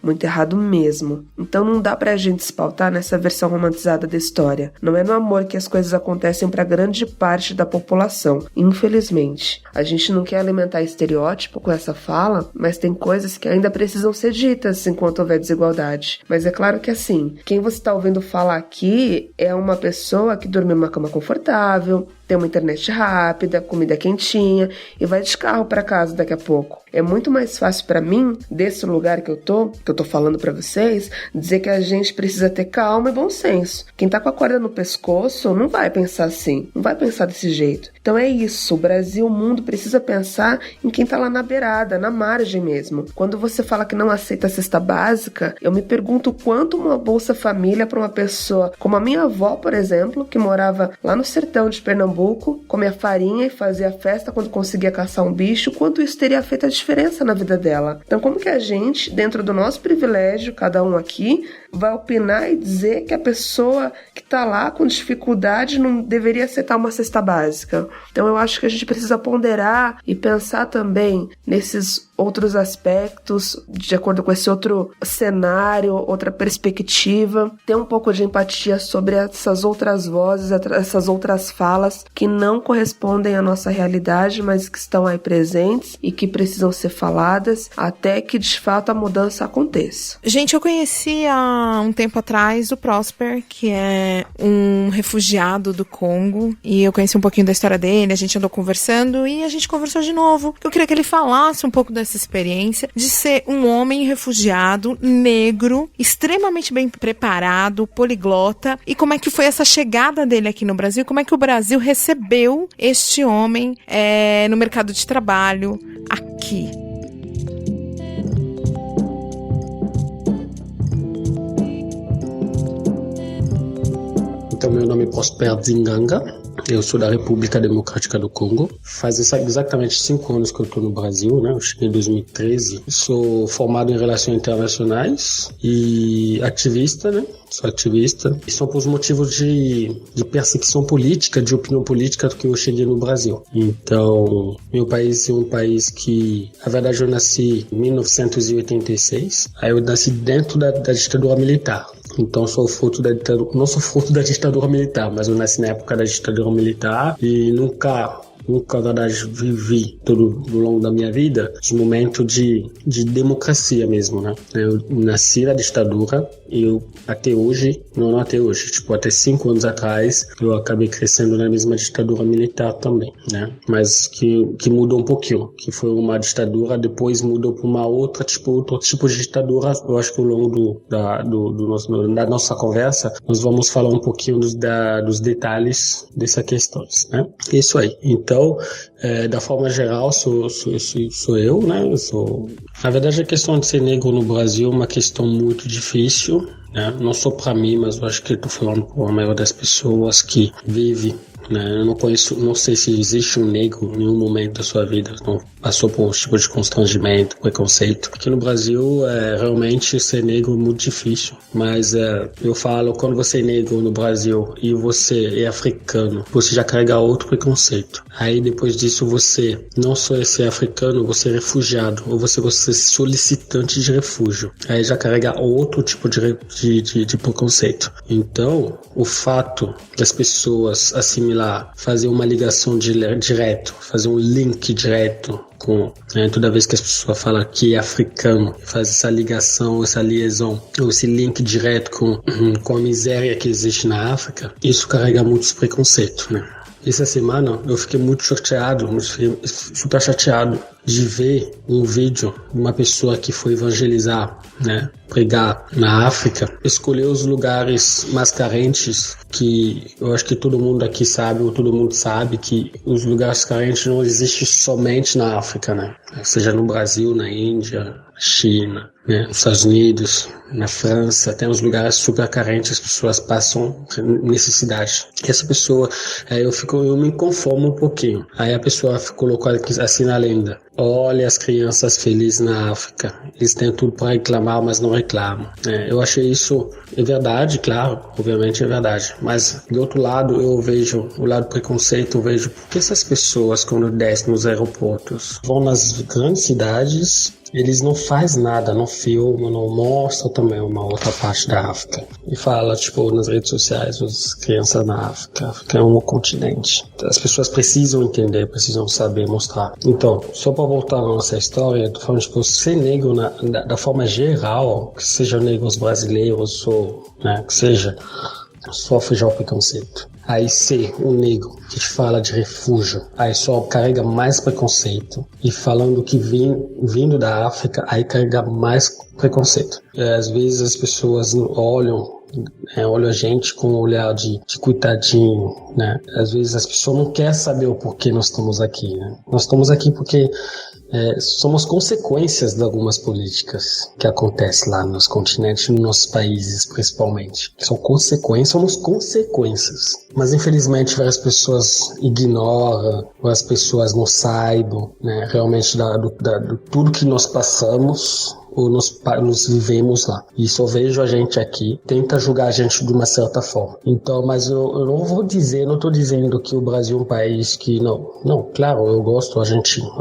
mesmo. Então não dá pra gente se pautar nessa versão romantizada da história. Não é no amor que as coisas acontecem pra grande parte da população, infelizmente. A gente não quer alimentar estereótipo com essa fala, mas tem coisas que ainda precisam ser ditas enquanto houver desigualdade. Mas é claro que assim, quem você está ouvindo falar aqui é uma pessoa que dorme numa cama confortável, tem uma internet rápida, comida quentinha e vai de carro para casa daqui a pouco. É muito mais fácil para mim, desse lugar que eu tô falando para vocês, dizer que a gente precisa ter calma e bom senso. Quem tá com a corda no pescoço não vai pensar assim, não vai pensar desse jeito. Então é isso, o Brasil, o mundo precisa pensar em quem tá lá na beirada, na margem mesmo. Quando você fala que não aceita a cesta básica, eu me pergunto quanto uma Bolsa Família para uma pessoa como a minha avó, por exemplo, que morava lá no sertão de Pernambuco, comia farinha e fazia festa quando conseguia caçar um bicho, quanto isso teria feito a diferença na vida dela. Então como que a gente, dentro do nosso privilégio, cada um aqui, vai opinar e dizer que a pessoa que tá lá com dificuldade não deveria aceitar uma cesta básica? Então eu acho que a gente precisa ponderar e pensar também nesses outros aspectos, de acordo com esse outro cenário, outra perspectiva, ter um pouco de empatia sobre essas outras vozes, essas outras falas que não correspondem à nossa realidade, mas que estão aí presentes e que precisam ser faladas até que de fato a mudança aconteça. Gente, eu conheci há um tempo atrás o Prosper, que é um refugiado do Congo, e eu conheci um pouquinho da história dele, a gente andou conversando e a gente conversou de novo. Eu queria que ele falasse um pouco dessa experiência de ser um homem refugiado, negro, extremamente bem preparado, poliglota, e como é que foi essa chegada dele aqui no Brasil, como é que o Brasil recebeu recebeu este homem no mercado de trabalho aqui. Então, meu nome é Prosper Dzinganga, eu sou da República Democrática do Congo. Faz exatamente 5 anos que eu estou no Brasil, né? Eu cheguei em 2013. Sou formado em Relações Internacionais e ativista, né? Sou ativista. E são por motivos de perseguição política, de opinião política que eu cheguei no Brasil. Então, meu país é um país que, na verdade, eu nasci em 1986. Aí eu nasci dentro da ditadura militar. Então, sou fruto da ditadura, não sou fruto da ditadura militar, mas eu nasci na época da ditadura militar e nunca, na verdade, vivi todo ao longo da minha vida de momento de democracia mesmo, né? Eu nasci na ditadura e eu até hoje, não até hoje, tipo, até 5 anos atrás, eu acabei crescendo na mesma ditadura militar também, né? Mas que mudou um pouquinho, que foi uma ditadura, depois mudou para uma outro tipo de ditadura. Eu acho que ao longo da nossa conversa, nós vamos falar um pouquinho dos detalhes dessa questão, né? Isso aí. Então, da forma geral, sou eu, né? Na verdade, a questão de ser negro no Brasil é uma questão muito difícil, né? Não só para mim, mas eu acho que estou falando para a maioria das pessoas que vivem, né? Eu não sei se existe um negro em nenhum momento da sua vida que não passou por um tipo de constrangimento, preconceito. Aqui no Brasil, realmente ser negro é muito difícil, mas eu falo, quando você é negro no Brasil e você é africano, você já carrega outro preconceito. Aí depois disso você não só é ser africano, você é refugiado, ou você é solicitante de refúgio. Aí já carrega outro tipo de preconceito. Então, o fato das pessoas assimilar, fazer uma ligação direto, fazer um link direto com, né, toda vez que as pessoas falam que é africano, faz essa ligação, essa liaison, ou esse link direto com a miséria que existe na África, isso carrega muitos preconceitos, né? Essa semana eu fiquei muito chateado, super chateado de ver um vídeo de uma pessoa que foi evangelizar, né, pregar na África, escolher os lugares mais carentes, que eu acho que todo mundo aqui sabe, ou todo mundo sabe que os lugares carentes não existem somente na África, né? Seja no Brasil, na Índia, China, né, nos Estados Unidos, na França, tem uns lugares super carentes, as pessoas passam necessidade. E essa pessoa, eu me conformo um pouquinho. Aí a pessoa colocou assim na lenda: olha as crianças felizes na África, eles têm tudo para reclamar, mas não reclamam. Eu achei isso, é verdade, claro, obviamente é verdade, mas do outro lado eu vejo o lado preconceito, eu vejo porque essas pessoas, quando descem nos aeroportos, vão nas grandes cidades, eles não fazem nada, não filmam, não mostram também uma outra parte da África. E fala, tipo, nas redes sociais, as crianças na África. A África é um continente. As pessoas precisam entender, precisam saber mostrar. Então, só para voltar na nossa história, eu tô falando, tipo, ser negro da forma geral, que sejam negros brasileiros ou, né, que seja, sofre já o preconceito. Aí ser um negro que te fala de refúgio, aí só carrega mais preconceito. E falando que vindo da África, aí carrega mais preconceito. Às vezes as pessoas olham a gente com um olhar de coitadinho, né? Às vezes as pessoas não querem saber o porquê nós estamos aqui, né? Nós estamos aqui porque somos consequências de algumas políticas que acontecem lá nos continentes, nos nossos países principalmente. Somos consequências. Mas infelizmente várias pessoas ignoram, várias pessoas não saibam, né, realmente do tudo que nós passamos ou nos vivemos lá. E só vejo a gente aqui, tenta julgar a gente de uma certa forma. Então, mas eu não estou dizendo que o Brasil é um país que não, claro, eu gosto, a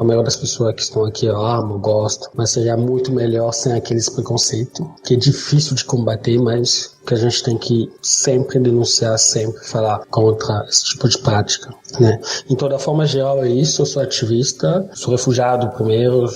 maioria das pessoas que estão aqui eu amo, gosto, mas seria muito melhor sem aqueles preconceitos, que é difícil de combater, mas que a gente tem que sempre denunciar, sempre falar contra esse tipo de prática, né? Então, da forma geral é isso, eu sou ativista, sou refugiado primeiro,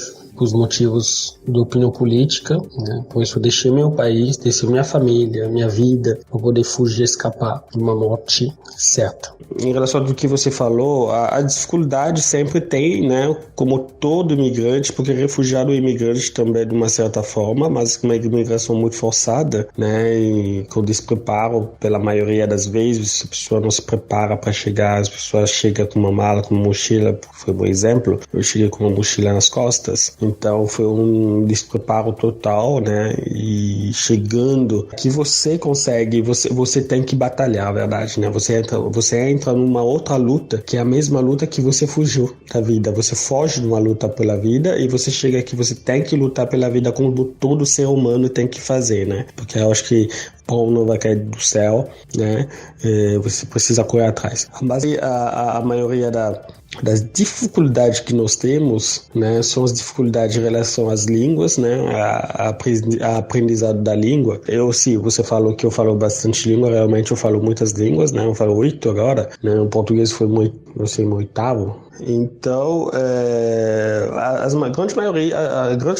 por motivos de opinião política, né? Por isso eu deixei meu país, deixei minha família, minha vida, para poder fugir, escapar de uma morte certa. Em relação ao que você falou, a dificuldade sempre tem, né? Como todo imigrante, porque refugiado e imigrante também de uma certa forma, mas uma imigração muito forçada, né? E com despreparo, pela maioria das vezes, a pessoa não se prepara para chegar, as pessoas chegam com uma mala, com uma mochila, foi um exemplo, eu cheguei com uma mochila nas costas, então foi um despreparo total, né? E chegando, que você consegue, você tem que batalhar, a verdade, né? Você entra numa outra luta, que é a mesma luta que você fugiu da vida, você foge de uma luta pela vida e você chega aqui, você tem que lutar pela vida como todo ser humano tem que fazer, né? Porque eu acho que pão não vai cair do céu, né? Você precisa correr atrás. Mas a maioria das dificuldades que nós temos, né, são as dificuldades em relação às línguas, né, a aprendizado da língua. Sim, você falou que eu falo bastante língua, realmente eu falo muitas línguas, né, eu falo 8 agora, né, o português foi meu 8º. Então, a grande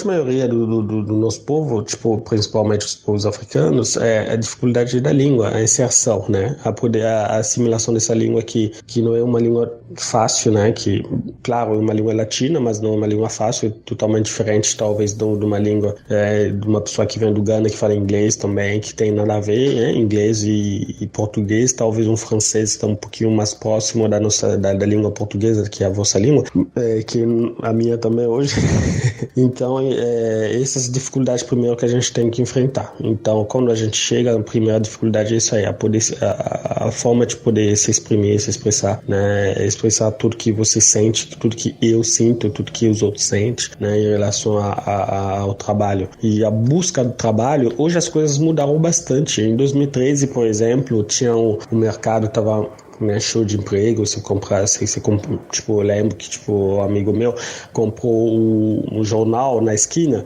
maioria do nosso povo, tipo, principalmente os povos africanos, é a dificuldade da língua, a inserção, né, a assimilação dessa língua que não é uma língua fácil, né, que, claro, é uma língua latina, mas não é uma língua fácil, é totalmente diferente, talvez, de uma língua de uma pessoa que vem do Ghana, que fala inglês também, que tem nada a ver, né, inglês e português, talvez um francês está um pouquinho mais próximo da língua portuguesa, que é a vossa língua, que a minha também hoje. Então, essas dificuldades primeiro que a gente tem que enfrentar. Então, quando a gente chega, a primeira dificuldade é isso aí, a forma de poder se expressar, né, expressar tudo que você sente, tudo que eu sinto, tudo que os outros sentem, né, em relação ao trabalho. E a busca do trabalho, hoje as coisas mudaram bastante. Em 2013, por exemplo, o mercado estava, né, show de emprego, tipo, eu lembro que, tipo, um amigo meu comprou um jornal na esquina,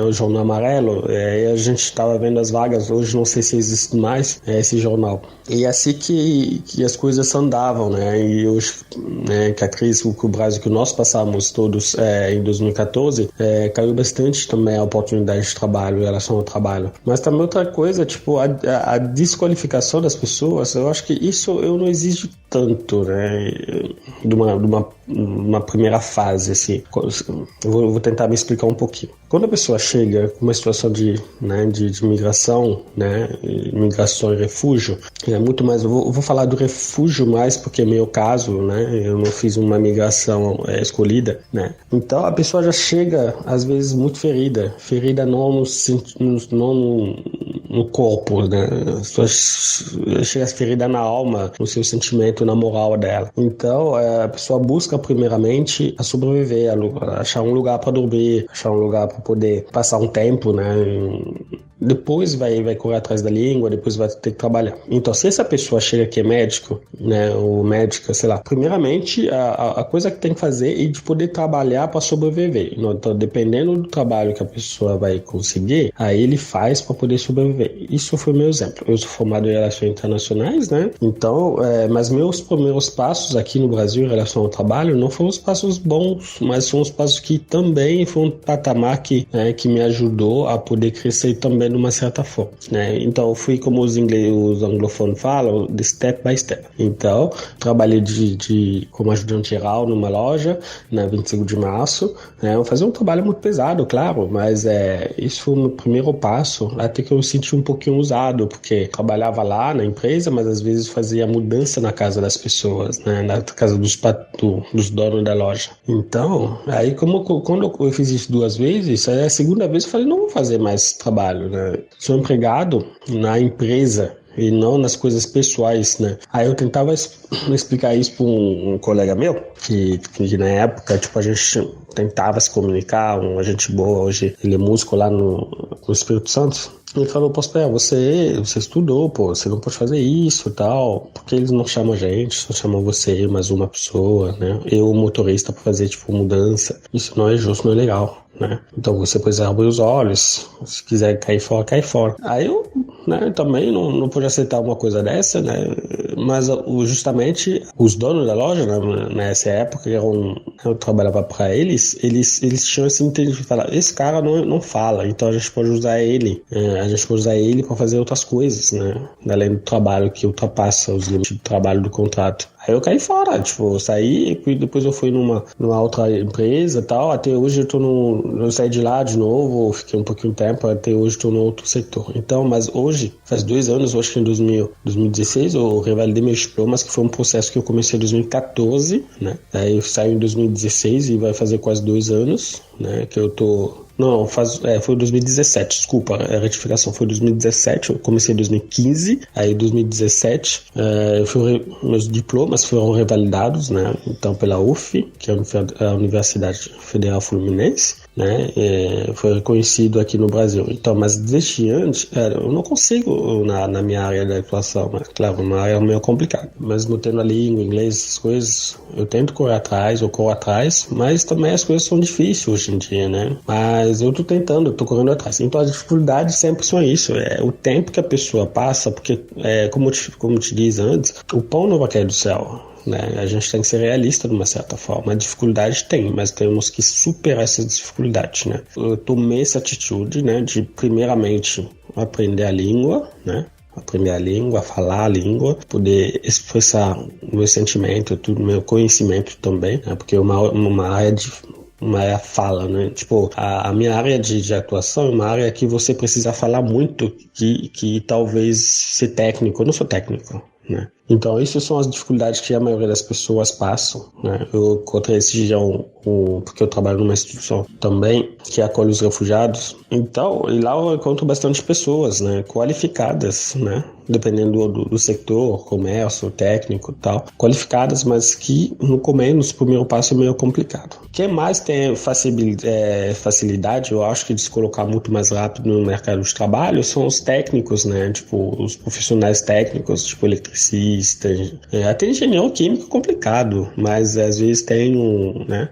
o jornal amarelo, e a gente estava vendo as vagas, hoje não sei se existe mais esse jornal. E assim que as coisas andavam, né, e hoje, né, que a crise que o Brasil, que nós passamos todos em 2014, caiu bastante também a oportunidade de trabalho em relação ao trabalho. Mas também outra coisa, tipo, a desqualificação das pessoas, eu acho que isso eu não exijo tanto, né, de uma primeira fase, assim. Eu vou tentar me explicar um pouquinho. Quando a pessoa chega com uma situação de migração, né, migração e refúgio, é muito mais, eu vou falar do refúgio mais porque é meu caso, né, eu não fiz uma migração escolhida, né, então a pessoa já chega às vezes muito ferida não no corpo, né, a pessoa chega ferida na alma, no seu sentimento, na moral dela. Então a pessoa busca primeiramente a sobreviver, a achar um lugar para dormir, achar um lugar para poder passar um tempo, né? Depois vai correr atrás da língua, depois vai ter que trabalhar. Então, se essa pessoa chega que é médico, né, ou médica, sei lá, primeiramente a coisa que tem que fazer é de poder trabalhar para sobreviver. Então, dependendo do trabalho que a pessoa vai conseguir, aí ele faz para poder sobreviver. Isso foi meu exemplo. Eu sou formado em relações internacionais, né? Então, mas meus primeiros passos aqui no Brasil em relação ao trabalho não foram os passos bons, mas são os passos que também foi um patamar que me ajudou a poder crescer também de uma certa forma, né? Então eu fui, como os anglofones falam, de step by step. Então trabalhei como ajudante geral numa loja na 25 de março, né? Eu fazia um trabalho muito pesado, claro, mas isso foi o meu primeiro passo, até que eu senti um pouquinho usado, porque trabalhava lá na empresa, mas às vezes fazia mudança na casa das pessoas, né? Na casa dos donos da loja. Então, aí quando eu fiz isso 2 vezes, aí a segunda vez eu falei, não vou fazer mais trabalho, né? Sou empregado na empresa e não nas coisas pessoais, né? Aí eu tentava explicar isso para um colega meu, que na época, tipo, a gente tentava se comunicar, uma gente boa, hoje ele é músico lá no Espírito Santo. Ele falou, Prosper, você estudou, pô, você não pode fazer isso e tal, porque eles não chamam a gente, só chamam você, mais uma pessoa, né? Eu, o motorista, para fazer, tipo, mudança. Isso não é justo, não é legal, né? Então você precisa abrir os olhos, se quiser cair fora, cai fora. Aí eu né? Também não pude aceitar uma coisa dessa, né? Mas justamente os donos da loja, né, nessa época, eu trabalhava para eles tinham esse entendimento de falar, esse cara não fala, então a gente pode usar ele para fazer outras coisas, né? Além do trabalho que ultrapassa os limites do trabalho do contrato. Aí eu caí fora, tipo, saí e depois eu fui numa outra empresa e tal. Até hoje eu saí de lá de novo, fiquei um pouquinho de tempo, até hoje estou no outro setor. Então, mas hoje, faz 2 anos, acho que em 2016, eu revalidei meus diplomas, que foi um processo que eu comecei em 2014, né? Aí eu saí em 2016 e vai fazer quase 2 anos, né? Que eu tô... Não, foi 2017, desculpa, a retificação foi 2017, eu comecei em 2015, aí em 2017 meus diplomas foram revalidados, né, então pela UF, que é a Universidade Federal Fluminense, né, foi reconhecido aqui no Brasil. Então, mas desde antes, eu não consigo na minha área de atuação, mas claro, uma área meio complicada, mas não tendo a língua, inglês, essas coisas, eu tento correr atrás, mas também as coisas são difíceis hoje em dia, né, mas eu tô correndo atrás. Então as dificuldades sempre são isso, o tempo que a pessoa passa, porque como eu te disse antes, o pão não vai cair do céu, né? A gente tem que ser realista de uma certa forma. A dificuldade tem, mas temos que superar essas dificuldades, né? Eu tomei essa atitude, né, de primeiramente aprender a língua, né? Falar a língua, poder expressar o meu sentimento, tudo, meu conhecimento também, né? Porque uma área fala, né? Tipo, a minha área de atuação é uma área que você precisa falar muito, que talvez ser técnico. Eu não sou técnico, né? Então, essas são as dificuldades que a maioria das pessoas passam, né? Eu encontrei esse dia porque eu trabalho numa instituição também que acolhe os refugiados. Então, e lá eu encontro bastante pessoas, né, qualificadas, né, dependendo do setor, comércio, técnico e tal, qualificadas, mas que no começo, no primeiro passo é meio complicado. Quem mais tem facilidade, eu acho que de se colocar muito mais rápido no mercado de trabalho são os técnicos, né, tipo, os profissionais técnicos, tipo eletricista, até engenheiro químico complicado, mas às vezes tem né?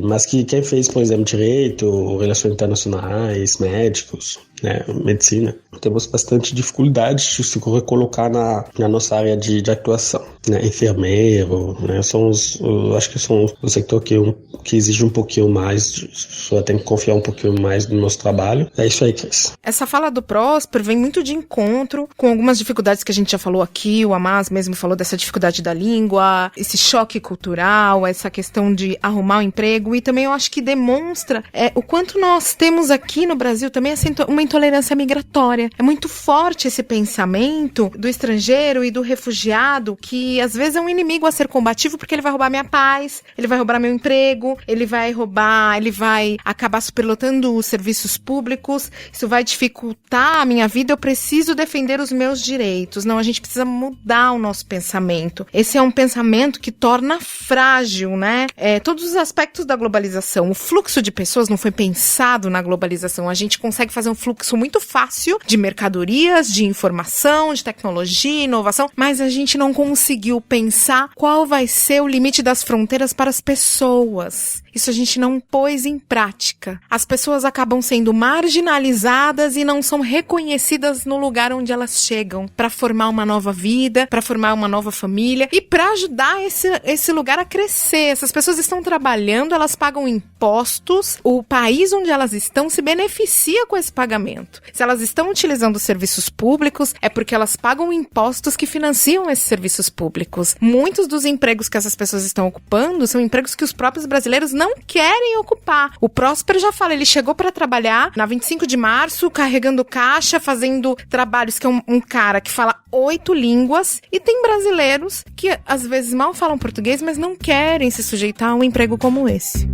Mas quem fez, por exemplo, direito, relações internacionais, médicos, né? Medicina, temos bastante dificuldade de se colocar na nossa área de atuação, né? Enfermeiro, né? Acho que são o setor que exige um pouquinho mais, só tem que confiar um pouquinho mais no nosso trabalho. É isso aí, Cris. Essa fala do Próspero vem muito de encontro com algumas dificuldades que a gente já falou aqui. O Amaz mesmo falou dessa dificuldade da língua, esse choque cultural, essa questão de arrumar um emprego, e também eu acho que demonstra o quanto nós temos aqui no Brasil também uma intolerância migratória. É muito forte esse pensamento do estrangeiro e do refugiado, que às vezes é um inimigo a ser combativo, porque ele vai roubar minha paz, ele vai roubar meu emprego, ele vai acabar superlotando os serviços públicos, isso vai dificultar a minha vida, eu preciso defender os meus direitos. Não, a gente precisa mudar o nosso pensamento. Esse é um pensamento que torna frágil, né? Todos os aspectos da globalização. O fluxo de pessoas não foi pensado na globalização. A gente consegue fazer um fluxo muito fácil de mercadorias, de informação, de tecnologia, inovação, mas a gente não conseguiu pensar qual vai ser o limite das fronteiras para as pessoas. Isso a gente não pôs em prática. As pessoas acabam sendo marginalizadas e não são reconhecidas no lugar onde elas chegam, para formar uma nova vida, para formar uma nova família e para ajudar esse lugar a crescer. Essas pessoas estão trabalhando, elas pagam impostos, o país onde elas estão se beneficia com esse pagamento. Se elas estão utilizando serviços públicos, é porque elas pagam impostos que financiam esses serviços públicos. Muitos dos empregos que essas pessoas estão ocupando são empregos que os próprios brasileiros não querem ocupar. O Próspero já fala, ele chegou para trabalhar na 25 de março, carregando caixa, fazendo trabalhos que é um cara que fala 8 línguas, e tem brasileiros que às vezes mal falam português, mas não querem se sujeitar a um emprego como esse.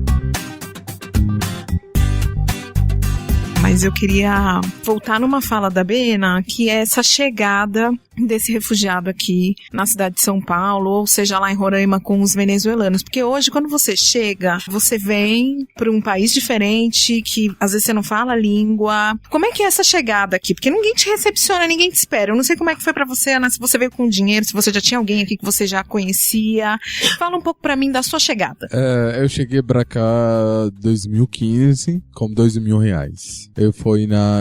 Mas eu queria voltar numa fala da Bena, que é essa chegada desse refugiado aqui na cidade de São Paulo, ou seja lá em Roraima com os venezuelanos? Porque hoje, quando você chega, você vem para um país diferente, que às vezes você não fala a língua. Como é que é essa chegada aqui? Porque ninguém te recepciona, ninguém te espera. Eu não sei como é que foi para você, Ana, se você veio com dinheiro, se você já tinha alguém aqui que você já conhecia. Fala um pouco para mim da sua chegada. Eu cheguei para cá em 2015 com R$2.000. Eu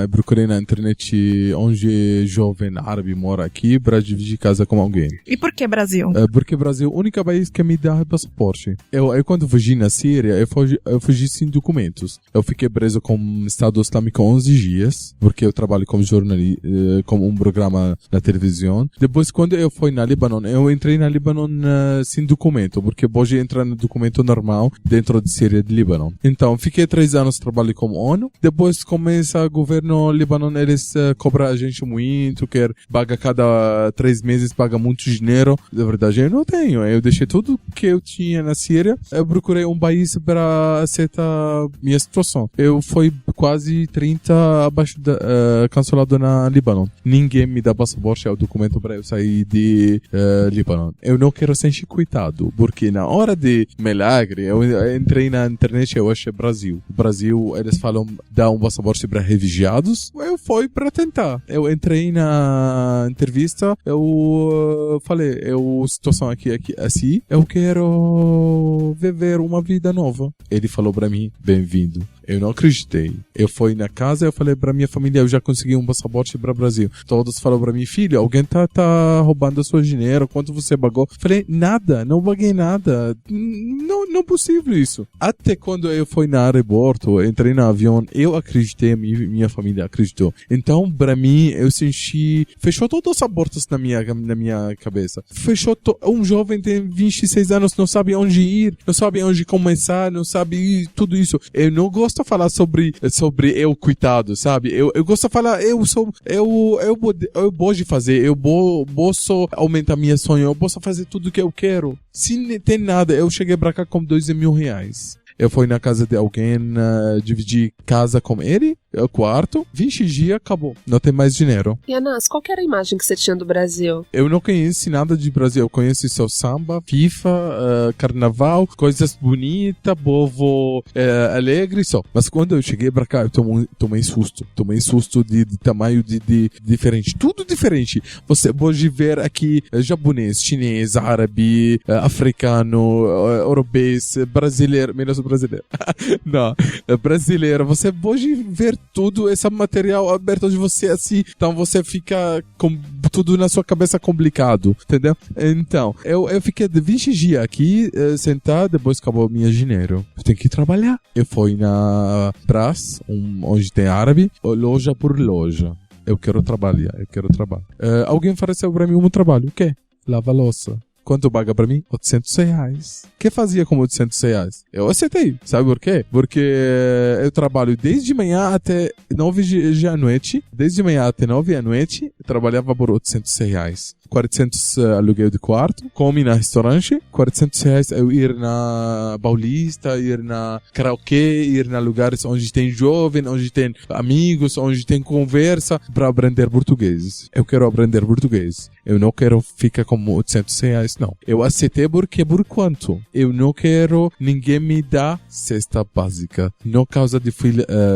procurei na internet onde jovem árabe mora aqui para dividir casa com alguém. E por que Brasil? Porque Brasil é o único país que me dá passaporte. Eu quando fugi na Síria, eu fugi sem documentos. Eu fiquei preso com o Estado Islâmico 11 dias, porque eu trabalho como jornalista, como um programa na televisão. Depois, quando eu fui na Líbano, eu entrei na Líbano sem documento, porque pode entrar no documento normal dentro de Síria e Líbano. Então, fiquei 3 anos trabalhando como ONU. Depois começa o governo Líbano, eles cobram a gente muito, quer paga cada 3 meses, paga muito dinheiro. Na verdade, eu não tenho. Eu deixei tudo que eu tinha na Síria. Eu procurei um país para aceitar minha situação. Eu fui quase 30 abaixo cancelado na Líbano. Ninguém me dá passaporte ou documento para eu sair de Líbano. Eu não quero ser coitado, porque na hora de milagre, eu entrei na internet e eu achei Brasil. Brasil, eles falam, dá um passaporte para refugiados. Eu fui para tentar. Eu entrei na entrevista, eu falei, situação aqui assim, eu quero viver uma vida nova. Ele falou para mim, bem-vindo. Eu não acreditei. Eu fui na casa, eu falei pra minha família, eu já consegui um passaporte para Brasil. Todos falaram pra mim, filho, alguém tá roubando a sua dinheiro, quanto você pagou? Falei, nada, não paguei nada. Não é possível isso. Até quando eu fui no aeroporto, entrei no avião, eu acreditei, minha família acreditou. Então, pra mim, eu senti, fechou todas as portas na minha cabeça. Fechou, um jovem tem 26 anos, não sabe onde ir, não sabe onde começar, não sabe tudo isso. Eu não gosto de falar sobre eu coitado, sabe? Eu gosto de falar, eu posso fazer, eu posso aumentar minha sonho, eu posso fazer tudo que eu quero. Se tem nada, eu cheguei pra cá com R$2.000. Eu fui na casa de alguém, dividi casa com ele, o quarto, 20 dias, acabou. Não tem mais dinheiro. E Anas, qual que era a imagem que você tinha do Brasil? Eu não conheço nada de Brasil. Eu conheço só samba, FIFA, carnaval, coisas bonitas, povo alegre, só. Mas quando eu cheguei pra cá, eu tomei susto. Tomei susto de tamanho de diferente. Tudo diferente. Você pode ver aqui japonês, chinês, árabe, africano, europeu, brasileiro, menos brasileiro. Não, brasileiro. Você pode ver tudo esse material aberto de você assim, então você fica com tudo na sua cabeça complicado, entendeu? Então, eu fiquei de 20 dias aqui, sentado, depois acabou meu dinheiro. Eu tenho que trabalhar. Eu fui na praça, onde tem árabe, loja por loja. Eu quero trabalhar. Alguém ofereceu pra mim um trabalho. O quê? Lava louça. Quanto paga pra mim? R$800. O que fazia com R$800? Eu aceitei. Sabe por quê? Porque eu trabalho desde manhã até 9 da noite. Desde manhã até 9 da noite, eu trabalhava por R$800. 400 aluguel de quarto, come na restaurante, R$400 eu ir na Paulista, ir na karaokê, ir na lugares onde tem jovem, onde tem amigos, onde tem conversa para aprender português. Eu quero aprender português. Eu não quero ficar com R$800, não. Eu aceitei porque por quanto? Eu não quero ninguém me dar cesta básica. Não causa de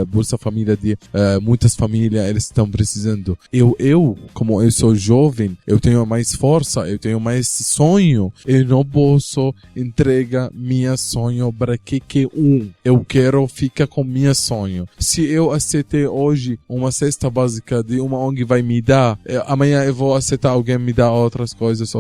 Bolsa Família de muitas famílias, eles estão precisando. Eu, como eu sou jovem, eu tenho mais força, eu tenho mais sonho, eu não posso entregar minha sonho para que eu quero ficar com minha sonho. Se eu aceitei hoje uma cesta básica de uma ONG vai me dar, amanhã eu vou aceitar alguém me dar outras coisas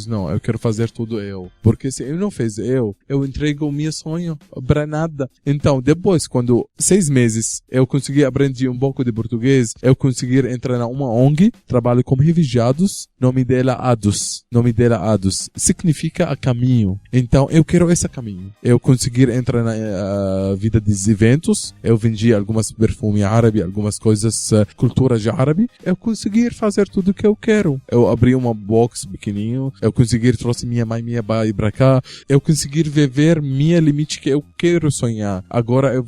não, eu quero fazer tudo eu, porque se eu não fiz eu entrego o meu sonho para nada. Então depois, quando 6 meses eu consegui aprender um pouco de português, eu consegui entrar na uma ONG, trabalho com refugiados, nome dela ADUS, significa a caminho. Então eu quero esse caminho. Eu consegui entrar na vida dos eventos, eu vendi algumas perfumes árabes, algumas coisas, cultura de árabe, eu consegui fazer tudo que eu quero. Eu abri uma box pequenininho, eu consegui trouxe minha mãe e minha pai pra cá, eu consegui viver minha limite que eu quero sonhar. Agora eu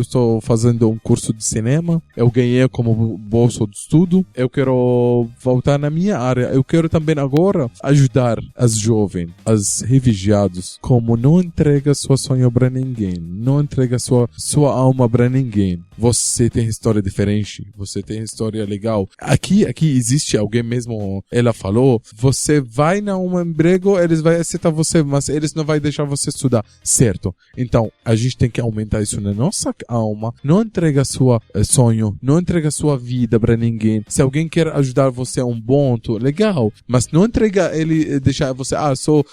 estou fazendo um curso de cinema, eu ganhei como bolsa de estudo, eu quero quero voltar na minha área. Eu quero também agora ajudar as jovens, as refugiados, como não entrega sua sonho para ninguém, não entrega sua alma para ninguém. Você tem história diferente, você tem história legal. Aqui existe alguém mesmo, ela falou, você vai na um emprego, eles vão aceitar você, mas eles não vão deixar você estudar, certo? Então, a gente tem que aumentar isso na nossa alma, não entrega sua sonho, não entrega sua vida para ninguém. Se alguém quer ajudar você a um ponto, legal, mas não entrega ele, deixar você,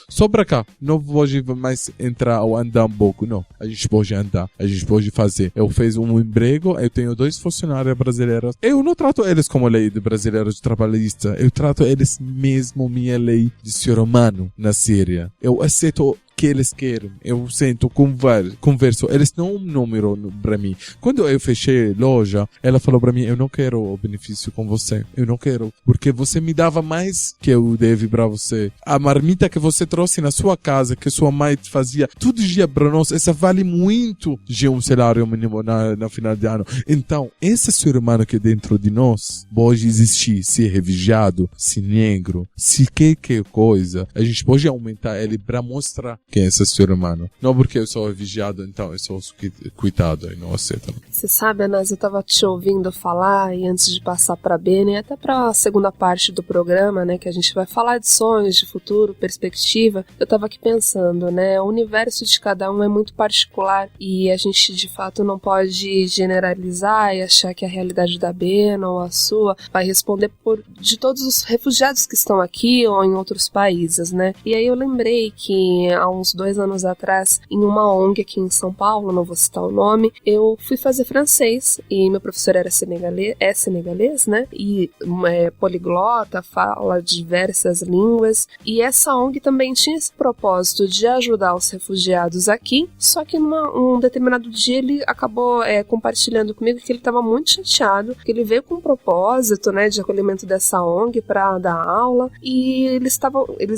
só pra cá, não pode mais entrar ou andar um pouco, não. A gente pode andar, a gente pode fazer. Eu fiz um emprego, eu tenho 2 funcionários brasileiros. Eu não trato eles como lei de brasileiros trabalhista, eu trato eles mesmo minha lei de ser humano na Síria. Eu aceito que eles querem, eu sento, converso, eles não um número pra mim. Quando eu fechei loja, ela falou pra mim, eu não quero o benefício com você, eu não quero, porque você me dava mais que eu devo pra você. A marmita que você trouxe na sua casa, que sua mãe fazia todo dia pra nós, essa vale muito de um salário mínimo na final de ano. Então, esse ser humano que é dentro de nós pode existir, se refugiado, se negro, se que coisa, a gente pode aumentar ele pra mostrar quem é esse ser humano. Não porque eu sou refugiado, então eu sou coitado e não aceito. Você sabe, Anas, eu tava te ouvindo falar e antes de passar pra Bene, e até pra segunda parte do programa, né, que a gente vai falar de sonhos, de futuro, perspectiva, eu tava aqui pensando, né, o universo de cada um é muito particular e a gente de fato não pode generalizar e achar que a realidade da Bena ou a sua vai responder de todos os refugiados que estão aqui ou em outros países, né. E aí eu lembrei que há uns 2 anos atrás, em uma ONG aqui em São Paulo, não vou citar o nome, eu fui fazer francês e meu professor era senegalês, né? E é poliglota, fala diversas línguas. E essa ONG também tinha esse propósito de ajudar os refugiados aqui, só que um determinado dia ele acabou compartilhando comigo que ele estava muito chateado, que ele veio com um propósito, né, de acolhimento dessa ONG para dar aula e eles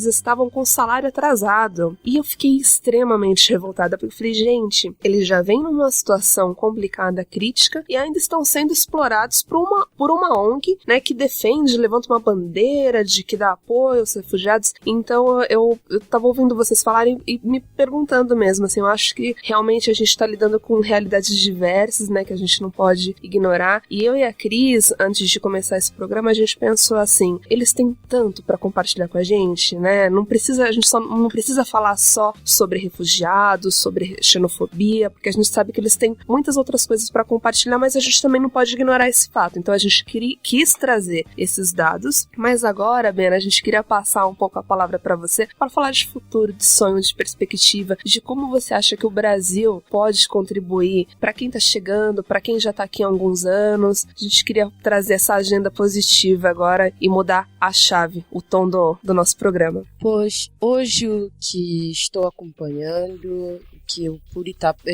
estavam com salário atrasado. E eu fiquei extremamente revoltada, porque eu falei, gente, eles já vêm numa situação complicada, crítica, e ainda estão sendo explorados por uma ONG, né, que defende, levanta uma bandeira de que dá apoio aos refugiados. Então eu tava ouvindo vocês falarem e me perguntando mesmo, assim, eu acho que realmente a gente tá lidando com realidades diversas, né, que a gente não pode ignorar. E eu e a Cris, antes de começar esse programa, a gente pensou assim, eles têm tanto pra compartilhar com a gente, né, a gente só não precisa falar só sobre refugiados, sobre xenofobia, porque a gente sabe que eles têm muitas outras coisas para compartilhar, mas a gente também não pode ignorar esse fato. Então a gente quis trazer esses dados, mas agora, Bena, a gente queria passar um pouco a palavra para você para falar de futuro, de sonho, de perspectiva, de como você acha que o Brasil pode contribuir para quem tá chegando, para quem já tá aqui há alguns anos. A gente queria trazer essa agenda positiva agora e mudar a chave, o tom do nosso programa. Pois hoje o que estou acompanhando, que eu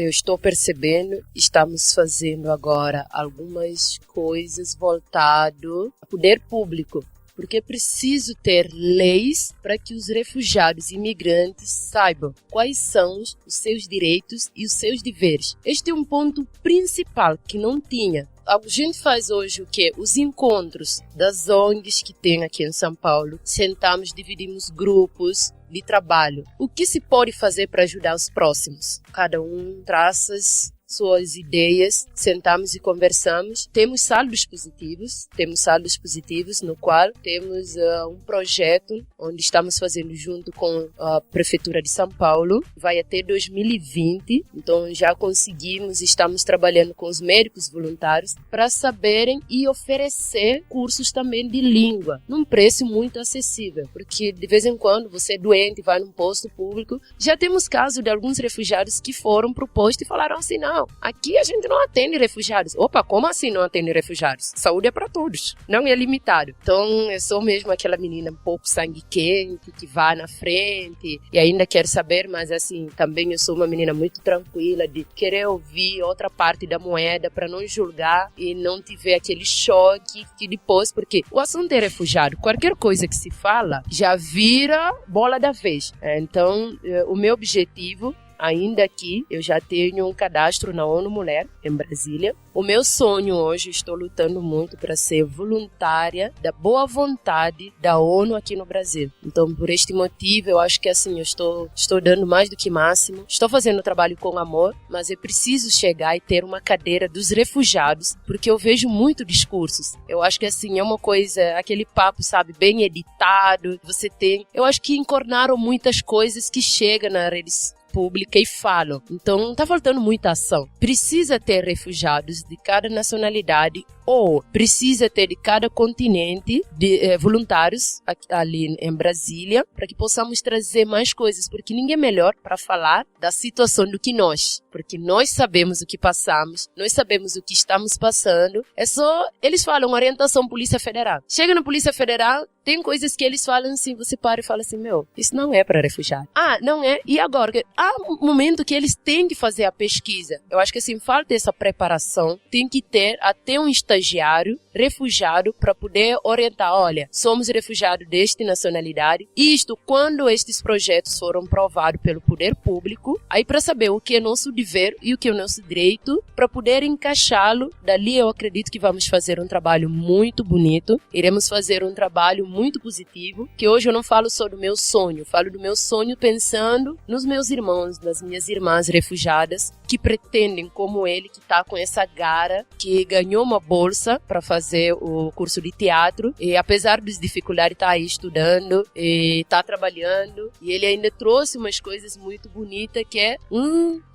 estou percebendo, estamos fazendo agora algumas coisas voltado ao poder público, porque é preciso ter leis para que os refugiados e imigrantes saibam quais são os seus direitos e os seus deveres. Este é um ponto principal que não tinha. A gente faz hoje o quê? Os encontros das ONGs que tem aqui em São Paulo. Sentamos, dividimos grupos de trabalho. O que se pode fazer para ajudar os próximos? Cada um traça suas ideias, sentamos e conversamos. Temos saldos positivos no qual temos um projeto onde estamos fazendo junto com a Prefeitura de São Paulo. Vai até 2020, então já estamos trabalhando com os médicos voluntários para saberem e oferecer cursos também de língua, num preço muito acessível, porque de vez em quando você é doente, vai num posto público. Já temos casos de alguns refugiados que foram pro posto e falaram assim, não, aqui a gente não atende refugiados. Opa, como assim não atende refugiados? Saúde é para todos, não é limitado. Então eu sou mesmo aquela menina um pouco sangue quente, que vai na frente e ainda quer saber, mas assim, também eu sou uma menina muito tranquila de querer ouvir outra parte da moeda para não julgar e não tiver aquele choque que depois, porque o assunto é refugiado, qualquer coisa que se fala já vira bola da vez. Então o meu objetivo ainda aqui, eu já tenho um cadastro na ONU Mulher, em Brasília. O meu sonho hoje, estou lutando muito para ser voluntária da boa vontade da ONU aqui no Brasil. Então, por este motivo, eu acho que assim, eu estou dando mais do que máximo. Estou fazendo o trabalho com amor, mas eu preciso chegar e ter uma cadeira dos refugiados, porque eu vejo muito discursos. Eu acho que assim, é uma coisa, aquele papo, sabe, bem editado, você tem... Eu acho que encornaram muitas coisas que chegam na redes pública e falam. Então, tá faltando muita ação. Precisa ter refugiados de cada nacionalidade ou precisa ter de cada continente de voluntários ali em Brasília para que possamos trazer mais coisas, porque ninguém é melhor para falar da situação do que nós, porque nós sabemos o que passamos, nós sabemos o que estamos passando. É só, eles falam orientação Polícia Federal. Chega na Polícia Federal, tem coisas que eles falam assim, você para e fala assim, isso não é para refugiado. Ah, não é? E agora? Há um momento que eles têm que fazer a pesquisa. Eu acho que assim, falta essa preparação, tem que ter até um estagiário refugiado para poder orientar, olha, somos refugiados desta nacionalidade, isto quando estes projetos foram provados pelo poder público, aí para saber o que é nosso dever e o que é o nosso direito, para poder encaixá-lo. Dali eu acredito que vamos fazer um trabalho muito bonito, iremos fazer um trabalho muito positivo, que hoje eu não falo só do meu sonho, falo do meu sonho pensando nos meus irmãos, nas minhas irmãs refugiadas, que pretendem, como ele, que está com essa gara, que ganhou uma bolsa para fazer o curso de teatro, e apesar das dificuldades está aí estudando, e está trabalhando, e ele ainda trouxe umas coisas muito bonitas, que é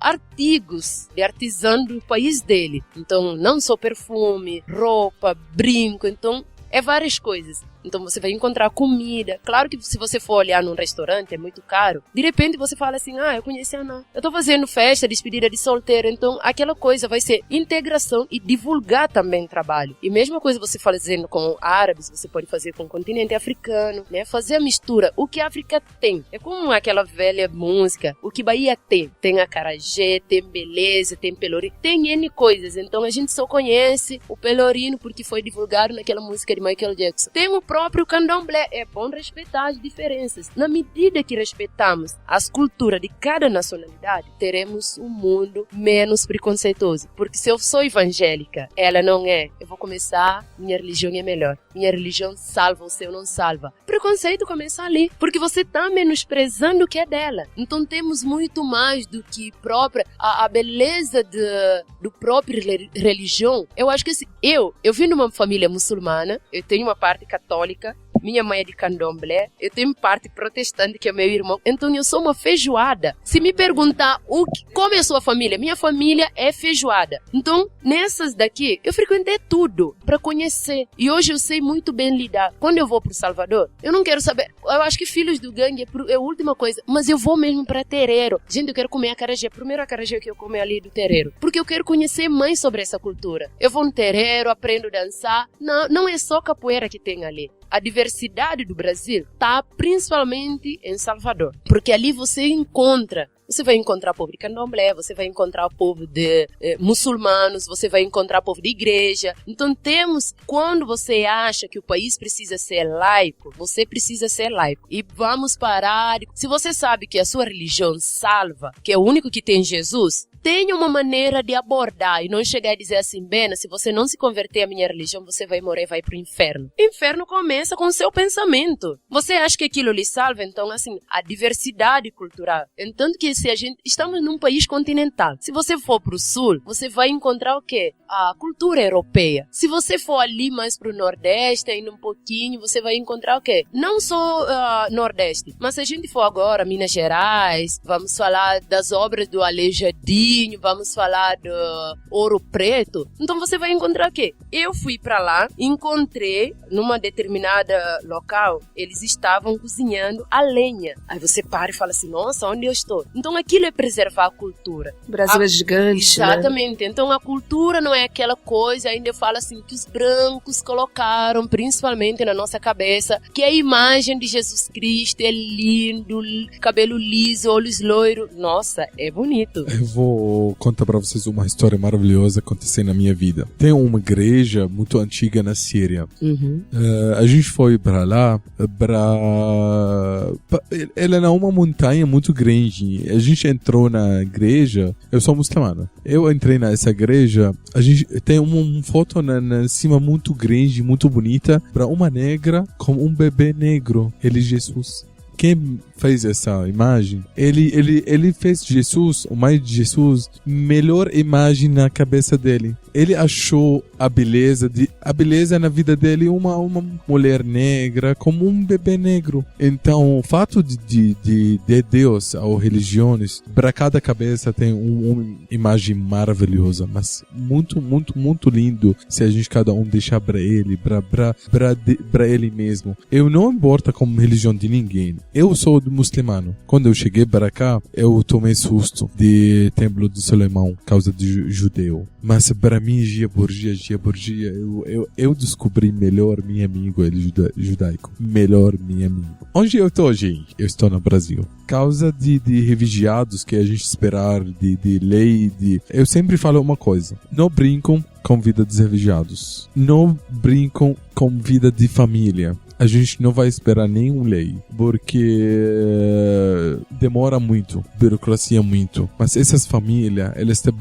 artigos de artesão do país dele. Então, não só perfume, roupa, brinco, então é várias coisas. Então você vai encontrar comida. Claro que se você for olhar num restaurante é muito caro. De repente você fala assim, eu conheci a Ana. Eu tô fazendo festa, despedida de solteiro. Então aquela coisa vai ser integração e divulgar também o trabalho. E mesma coisa você fazendo com árabes, você pode fazer com o continente africano, né? Fazer a mistura. O que a África tem. É como aquela velha música. O que Bahia tem. Tem acarajé, tem beleza, tem pelourinho. Tem N coisas. Então a gente só conhece o pelourinho porque foi divulgado naquela música de Michael Jackson. Tem o próprio candomblé. É bom respeitar as diferenças. Na medida que respeitamos as culturas de cada nacionalidade, teremos um mundo menos preconceituoso. Porque se eu sou evangélica, ela não é. Eu vou começar, minha religião é melhor. Minha religião salva, o seu não salva. Preconceito começa ali. Porque você está menosprezando o que é dela. Então temos muito mais do que própria a beleza do próprio religião. Eu acho que assim, eu vim de uma família muçulmana, eu tenho uma parte católica, minha mãe é de candomblé, eu tenho parte protestante que é meu irmão, então eu sou uma feijoada. Se me perguntar como é a sua família, minha família é feijoada. Então nessas daqui eu frequentei tudo para conhecer e hoje eu sei muito bem lidar. Quando eu vou pro Salvador, eu não quero saber, eu acho que filhos do gangue é a última coisa, mas eu vou mesmo para terreiro. Gente, eu quero comer acarajé, primeiro acarajé que eu como é ali do terreiro, porque eu quero conhecer mais sobre essa cultura. Eu vou no terreiro, aprendo a dançar. Não é só capoeira que tem ali. A diversidade do Brasil está principalmente em Salvador, porque ali você vai encontrar povo de candomblé, você vai encontrar o povo de muçulmanos, você vai encontrar povo de igreja. Então quando você acha que o país precisa ser laico, você precisa ser laico. E vamos parar, se você sabe que a sua religião salva, que é o único que tem Jesus, tenha uma maneira de abordar e não chegar e dizer assim, Bena, se você não se converter à minha religião, você vai morrer e vai pro inferno. O inferno começa com o seu pensamento. Você acha que aquilo lhe salva? Então, assim, a diversidade cultural. Entanto que estamos num país continental. Se você for pro sul, você vai encontrar o quê? A cultura europeia. Se você for ali mais pro nordeste, ainda um pouquinho, você vai encontrar o quê? Não só nordeste, mas se a gente for agora Minas Gerais, vamos falar das obras do Aleijadinho, vamos falar do Ouro Preto, então você vai encontrar o quê? Eu fui pra lá, encontrei numa determinada local, eles estavam cozinhando a lenha. Aí você para e fala assim, nossa, onde eu estou? Então aquilo é preservar a cultura. O Brasil é gigante, exatamente, né? Então a cultura não é aquela coisa, ainda eu falo assim, que os brancos colocaram, principalmente na nossa cabeça, que a imagem de Jesus Cristo é lindo, cabelo liso, olhos loiros. Nossa, é bonito. Eu vou vou contar para vocês uma história maravilhosa acontecendo na minha vida. Tem uma igreja muito antiga na Síria. A gente foi para lá, ela é uma montanha muito grande. A gente entrou na igreja, eu sou muçulmano. Eu entrei nessa igreja, a gente tem uma foto na cima muito grande, muito bonita, para uma negra com um bebê negro. Ele é Jesus. Quem fez essa imagem, ele fez Jesus, o mais de Jesus, melhor imagem na cabeça dele. Ele achou a beleza na vida dele, uma mulher negra como um bebê negro. Então, o fato de Deus às religiões, para cada cabeça tem uma imagem maravilhosa, mas muito, muito, muito lindo se a gente cada um deixar para ele, para ele mesmo. Eu não importa como religião de ninguém. Eu sou muçulmano. Quando eu cheguei para cá, eu tomei susto de Templo de Salomão, causa de judeu. Mas para mim, dia por dia, eu descobri melhor meu amigo, ele judaico. Melhor meu amigo. Onde eu estou, gente? Eu estou no Brasil. Causa de refugiados que a gente esperar, de lei, eu sempre falo uma coisa. Não brincam com vida dos refugiados. Não brincam com vida de família. A gente não vai esperar nenhum lei, porque demora muito, burocracia muito. Mas essas famílias, elas estão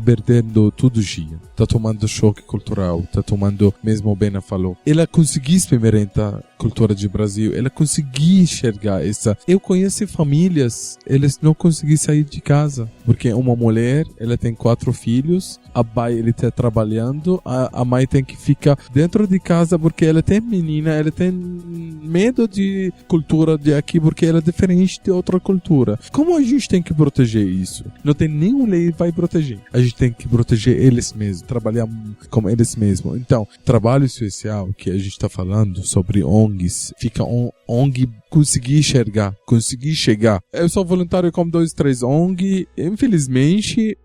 perdendo todo dia. Tá tomando choque cultural, tá tomando, mesmo o Bena falou. Ela conseguiu experimentar a cultura do Brasil, ela conseguiu enxergar essa. Eu conheço famílias, elas não conseguiram sair de casa, porque uma mulher, ela tem 4 filhos, a pai, ele tá trabalhando, a mãe tem que ficar dentro de casa, porque ela tem menina, ela tem medo de cultura de aqui, porque ela é diferente de outra cultura. Como a gente tem que proteger isso? Não tem nenhum lei que vai proteger. A gente tem que proteger eles mesmos, trabalhar com eles mesmos. Então, trabalho social que a gente está falando sobre ONGs, fica ONG conseguir enxergar, conseguir chegar. Eu sou voluntário com 2, 3 ONG. Infelizmente,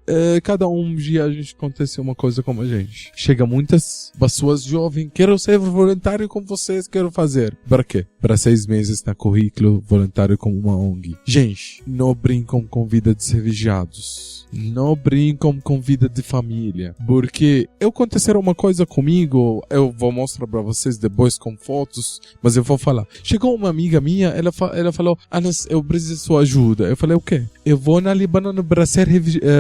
cada dia a gente acontece uma coisa como a gente. Chega muitas pessoas jovens, quero ser voluntário com vocês, quero fazer. Para quê? Para 6 meses na currículo, voluntário com uma ONG. Gente, não brincam com vida de refugiados. Não brincam com vida de família. Porque aconteceu uma coisa comigo, eu vou mostrar para vocês depois com fotos, mas eu vou falar. Chegou uma amiga minha, ela falou, Anas, eu preciso de sua ajuda. Eu falei, o quê? Eu vou na Líbano para ser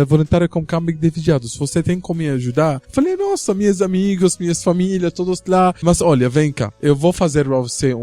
voluntário com campo de refugiados. Você tem como me ajudar? Eu falei, nossa, meus amigos, minhas famílias, todos lá. Mas olha, vem cá, eu vou fazer para você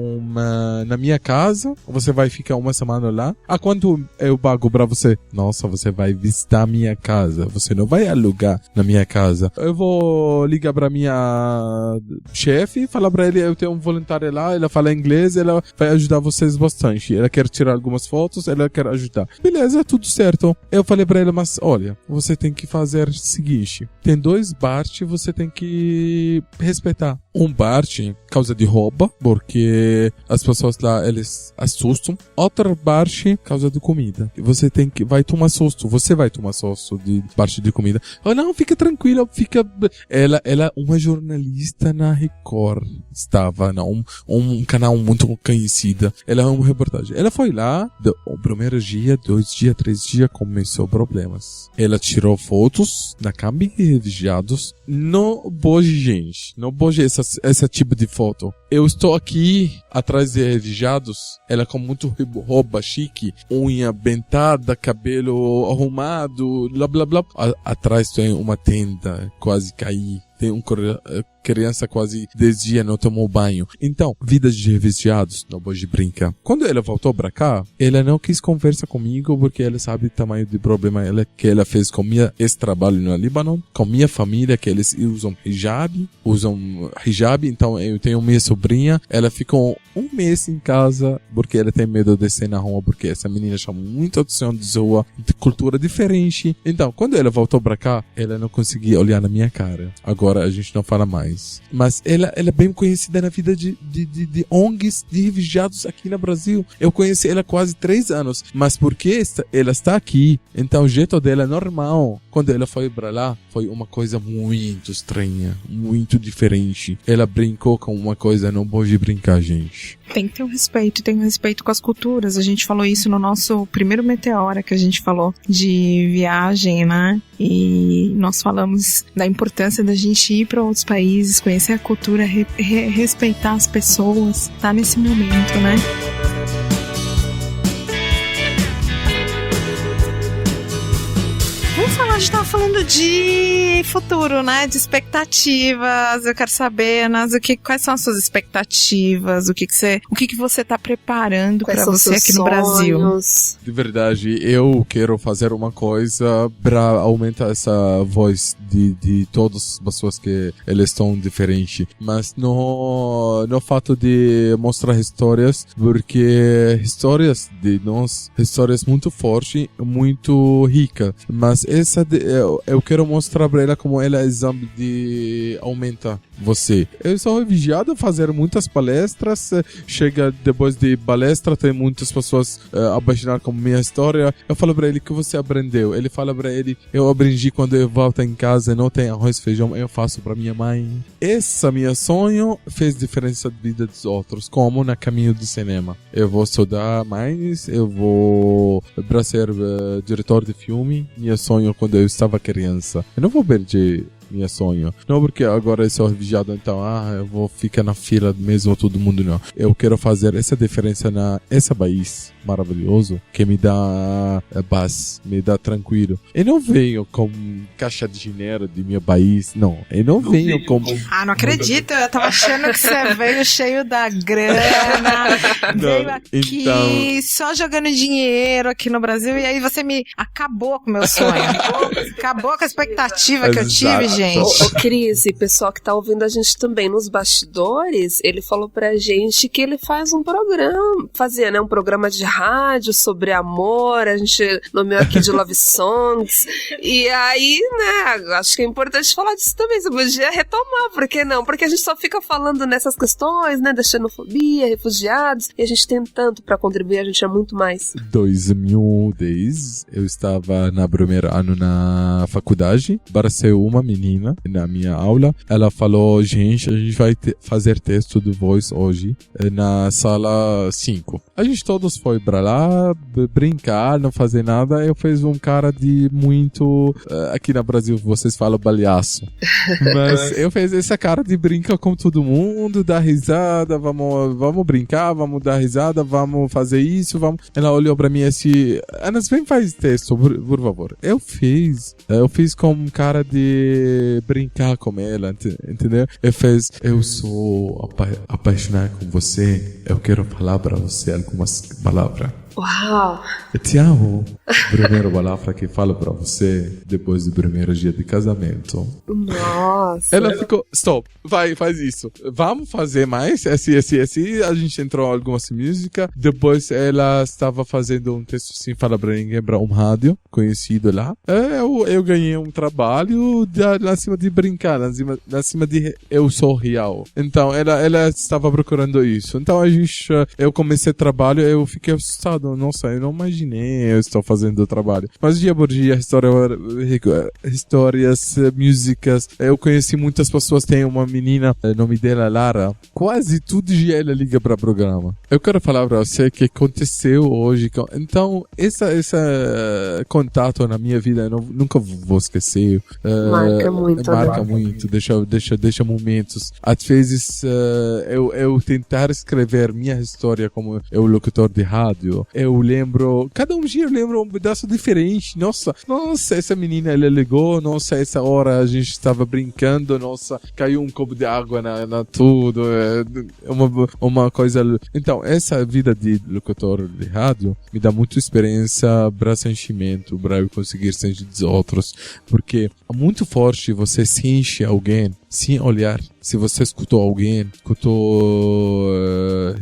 na minha casa, você vai ficar uma semana lá. A quanto eu pago para você? Nossa, você vai visitar a minha casa, você não vai alugar na minha casa. Eu vou ligar para minha chefe e falar para ele, eu tenho um voluntário lá, ela fala inglês, ela vai ajudar vocês bastante. Ela quer tirar algumas fotos, ela quer ajudar. Beleza, tudo certo. Eu falei para ela, mas olha, você tem que fazer o seguinte, tem 2 partes, você tem que respeitar. Um parte, causa de roubo, porque as pessoas lá, eles assustam. Outra parte, causa de comida. Você vai tomar susto, você vai tomar susto de parte de comida. Oh, não, fica tranquila, fica... Ela uma jornalista na Record, estava um canal muito conhecido. Ela é uma reportagem. Ela foi lá, o primeiro dia, 2 dias, 3 dias, começou problemas. Ela tirou fotos na campo de refugiados. Não pode, gente, não pode esse tipo de foto. Eu estou aqui atrás de refugiados, ela com muito roupa chique, unha bentada, cabelo arrumado, blá blá blá. Atrás tem uma tenda, quase caí. Tem criança quase 10 dias não tomou banho. Então, vida de refugiados, não pode brincar. Quando ela voltou pra cá, ela não quis conversar comigo porque ela sabe o tamanho do problema que ela fez com esse trabalho no Líbano, com minha família, que eles usam hijab. Então, eu tenho minha sobrinha, ela ficou 1 mês em casa porque ela tem medo de descer na rua, porque essa menina chama muita atenção de rua, de cultura diferente. Então, quando ela voltou pra cá, ela não conseguia olhar na minha cara. Agora a gente não fala mais. Mas ela é bem conhecida na vida de ONGs de refugiados aqui no Brasil. Eu conheci ela há quase 3 anos. Mas porque ela está aqui, então o jeito dela é normal. Quando ela foi pra lá, foi uma coisa muito estranha, muito diferente. Ela brincou com uma coisa, não pode brincar, gente. Tem que ter um respeito com as culturas. A gente falou isso no nosso primeiro Meteora, que a gente falou de viagem, né? E nós falamos da importância da gente ir para outros países, conhecer a cultura, respeitar as pessoas, tá nesse momento, né? Vamos falar, a gente tava falando de futuro, né? De expectativas. Eu quero saber, Ana, quais são as suas expectativas? O que você tá preparando para você aqui no Brasil? De verdade, eu quero fazer uma coisa para aumentar essa voz de todas as pessoas que eles estão diferentes. Mas no fato de mostrar histórias, porque histórias de nós, histórias muito fortes, muito ricas. Mas essa eu quero mostrar para ela como ela é exemplo de aumentar você. Eu sou vigiado a fazer muitas palestras. Chega depois de palestra, tem muitas pessoas apaixonadas com minha história. Eu falo para ele que você aprendeu. Ele fala para ele, eu aprendi quando eu volto em casa e não tem arroz e feijão, eu faço para minha mãe. Esse meu sonho fez diferença na vida dos outros, como no caminho do cinema. Eu vou estudar mais, eu vou para ser diretor de filme. Meu sonho quando eu estava criança. Eu não vou perder meu sonho. Não porque agora eu sou vigiado, então eu vou ficar na fila mesmo todo mundo, não. Eu quero fazer essa diferença nesse país maravilhoso que me dá paz, me dá tranquilo. Eu não venho com caixa de dinheiro de meu país, não. Eu não venho com... não acredito, eu tava achando que você veio cheio da grana, veio aqui então... só jogando dinheiro aqui no Brasil, e aí você me acabou com o meu sonho. Acabou com a expectativa que eu tive, gente. Ô, Cris, e pessoal que tá ouvindo a gente também nos bastidores, ele falou pra gente que ele faz um programa, fazia, né, um programa de rádio sobre amor, a gente nomeou aqui de Love Songs, e aí, né, acho que é importante falar disso também, você podia retomar, por que não? Porque a gente só fica falando nessas questões, né, da xenofobia, refugiados, e a gente tem tanto pra contribuir, a gente é muito mais. 2010, eu estava no primeiro ano na faculdade, apareceu uma menina na minha aula, ela falou, gente, a gente vai fazer texto de voz hoje na sala 5. A gente todos foi pra lá brincar, não fazer nada. Eu fiz um cara de muito... aqui no Brasil vocês falam palhaço. Mas eu fiz essa cara de brincar com todo mundo, dar risada, vamos brincar, vamos dar risada, vamos fazer isso, vamos... Ela olhou pra mim assim, Ana, vem faz texto, por favor. Eu fiz com um cara de brincar com ela, entendeu? Eu sou apaixonado com você, eu quero falar pra você algumas palavras. Uau! Eu te amo. Primeira palavra que falo pra você depois do primeiro dia de casamento. Nossa! Ela ficou, stop, vai, faz isso. Vamos fazer mais, assim. A gente entrou em algumas músicas. Depois ela estava fazendo um texto sem falar pra ninguém, pra um rádio conhecido lá. Eu ganhei um trabalho na cima de brincar, na cima de eu sou real. Então ela estava procurando isso. Então eu comecei trabalho, eu fiquei assustado. Nossa, eu não imaginei eu estou fazendo o trabalho. Mas dia por dia, histórias, músicas. Eu conheci muitas pessoas. Tem uma menina, o nome dela Lara. Quase todo dia ela liga para o programa. Eu quero falar para você que aconteceu hoje. Então, esse contato na minha vida eu nunca vou esquecer. Marca muito. Marca muito. Deixa momentos. Às vezes, eu tentar escrever minha história como eu locutor de rádio. Eu lembro, cada dia eu lembro um pedaço diferente. Nossa, essa menina ela ligou, nossa, essa hora a gente estava brincando, nossa, caiu um copo de água na tudo, uma coisa. Então, essa vida de locutor de rádio me dá muita experiência para sentimento, para eu conseguir sentir dos outros, porque é muito forte você sente alguém sem olhar. Se você escutou alguém, escutou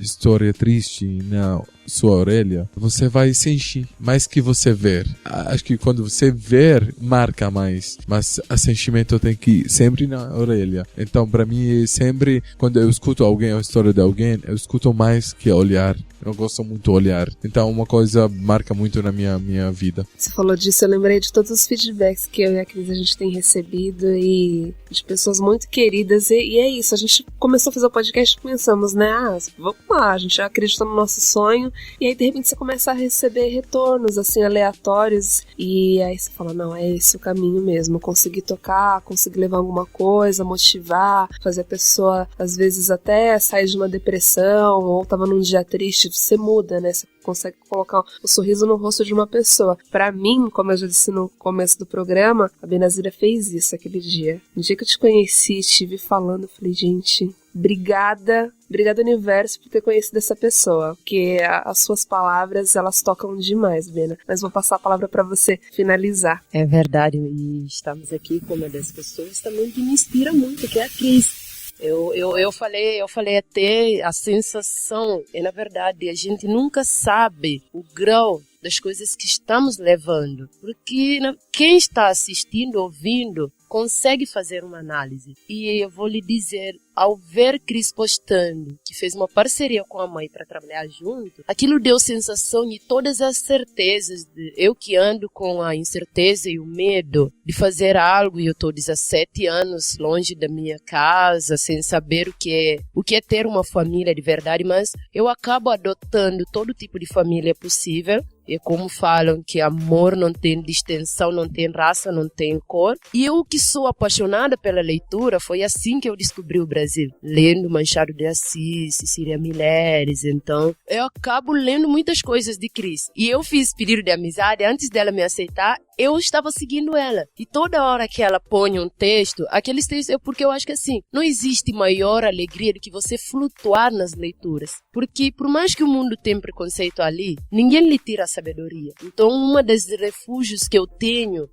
história triste, não, sua orelha, você vai sentir mais que você ver. Acho que quando você ver, marca mais, mas o sentimento tem que ir sempre na orelha. Então, para mim, sempre, quando eu escuto alguém, a história de alguém, eu escuto mais que olhar. Eu gosto muito de olhar. Então, uma coisa marca muito na minha vida. Você falou disso, eu lembrei de todos os feedbacks que eu e a Cris a gente tem recebido e de pessoas muito queridas. E é isso, a gente começou a fazer o podcast e pensamos, né? Vamos lá, a gente acredita no nosso sonho. E aí, de repente, você começa a receber retornos, assim, aleatórios. E aí você fala, não, é esse o caminho mesmo. Conseguir tocar, conseguir levar alguma coisa, motivar, fazer a pessoa, às vezes, até sair de uma depressão ou tava num dia triste. Você muda, né? Você consegue colocar um sorriso no rosto de uma pessoa. Pra mim, como eu já disse no começo do programa, a Benazira fez isso aquele dia. No dia que eu te conheci, estive falando, eu falei, gente, obrigada universo por ter conhecido essa pessoa, porque as suas palavras, elas tocam demais, Bena. Mas vou passar a palavra para você finalizar. É verdade, e estamos aqui com uma das pessoas também que me inspira muito, que é a Cris. Eu falei até a sensação, e na verdade a gente nunca sabe o grau das coisas que estamos levando, porque quem está assistindo, ouvindo, consegue fazer uma análise. E eu vou lhe dizer, ao ver Cris postando, que fez uma parceria com a mãe para trabalhar junto, aquilo deu sensação e todas as certezas. Eu que ando com a incerteza e o medo de fazer algo, e eu estou 17 anos longe da minha casa, sem saber o que é ter uma família de verdade, mas eu acabo adotando todo tipo de família possível. E como falam que amor não tem distinção, não tem raça, não tem cor. E eu que sou apaixonada pela leitura, foi assim que eu descobri o Brasil. Lendo Machado de Assis, Cecília Mileres. Então, eu acabo lendo muitas coisas de Cris. E eu fiz pedido de amizade, antes dela me aceitar, eu estava seguindo ela. E toda hora que ela põe um texto, aqueles textos, porque eu acho que assim, não existe maior alegria do que você flutuar nas leituras. Porque por mais que o mundo tenha preconceito ali, ninguém lhe tira a sabedoria. Então, uma das refúgios que eu tenho,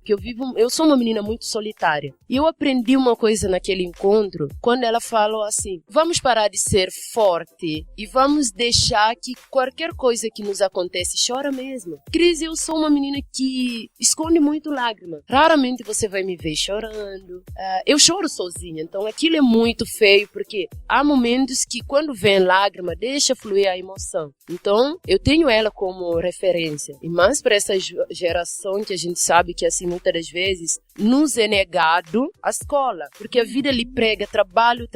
eu sou uma menina muito solitária. E eu aprendi uma coisa naquele encontro, quando ela falou assim, vamos parar de ser forte e vamos deixar que qualquer coisa que nos acontece, chora mesmo. Cris, eu sou uma menina que esconde muito lágrima. Raramente você vai me ver chorando. Eu choro sozinha, então aquilo é muito feio, porque há momentos que quando vem lágrima, deixa fluir a emoção. Então, eu tenho ela como referência. E mais para essa geração que a gente sabe que, assim, muitas das vezes, nos é negado a escola. Porque a vida lhe prega trabalho.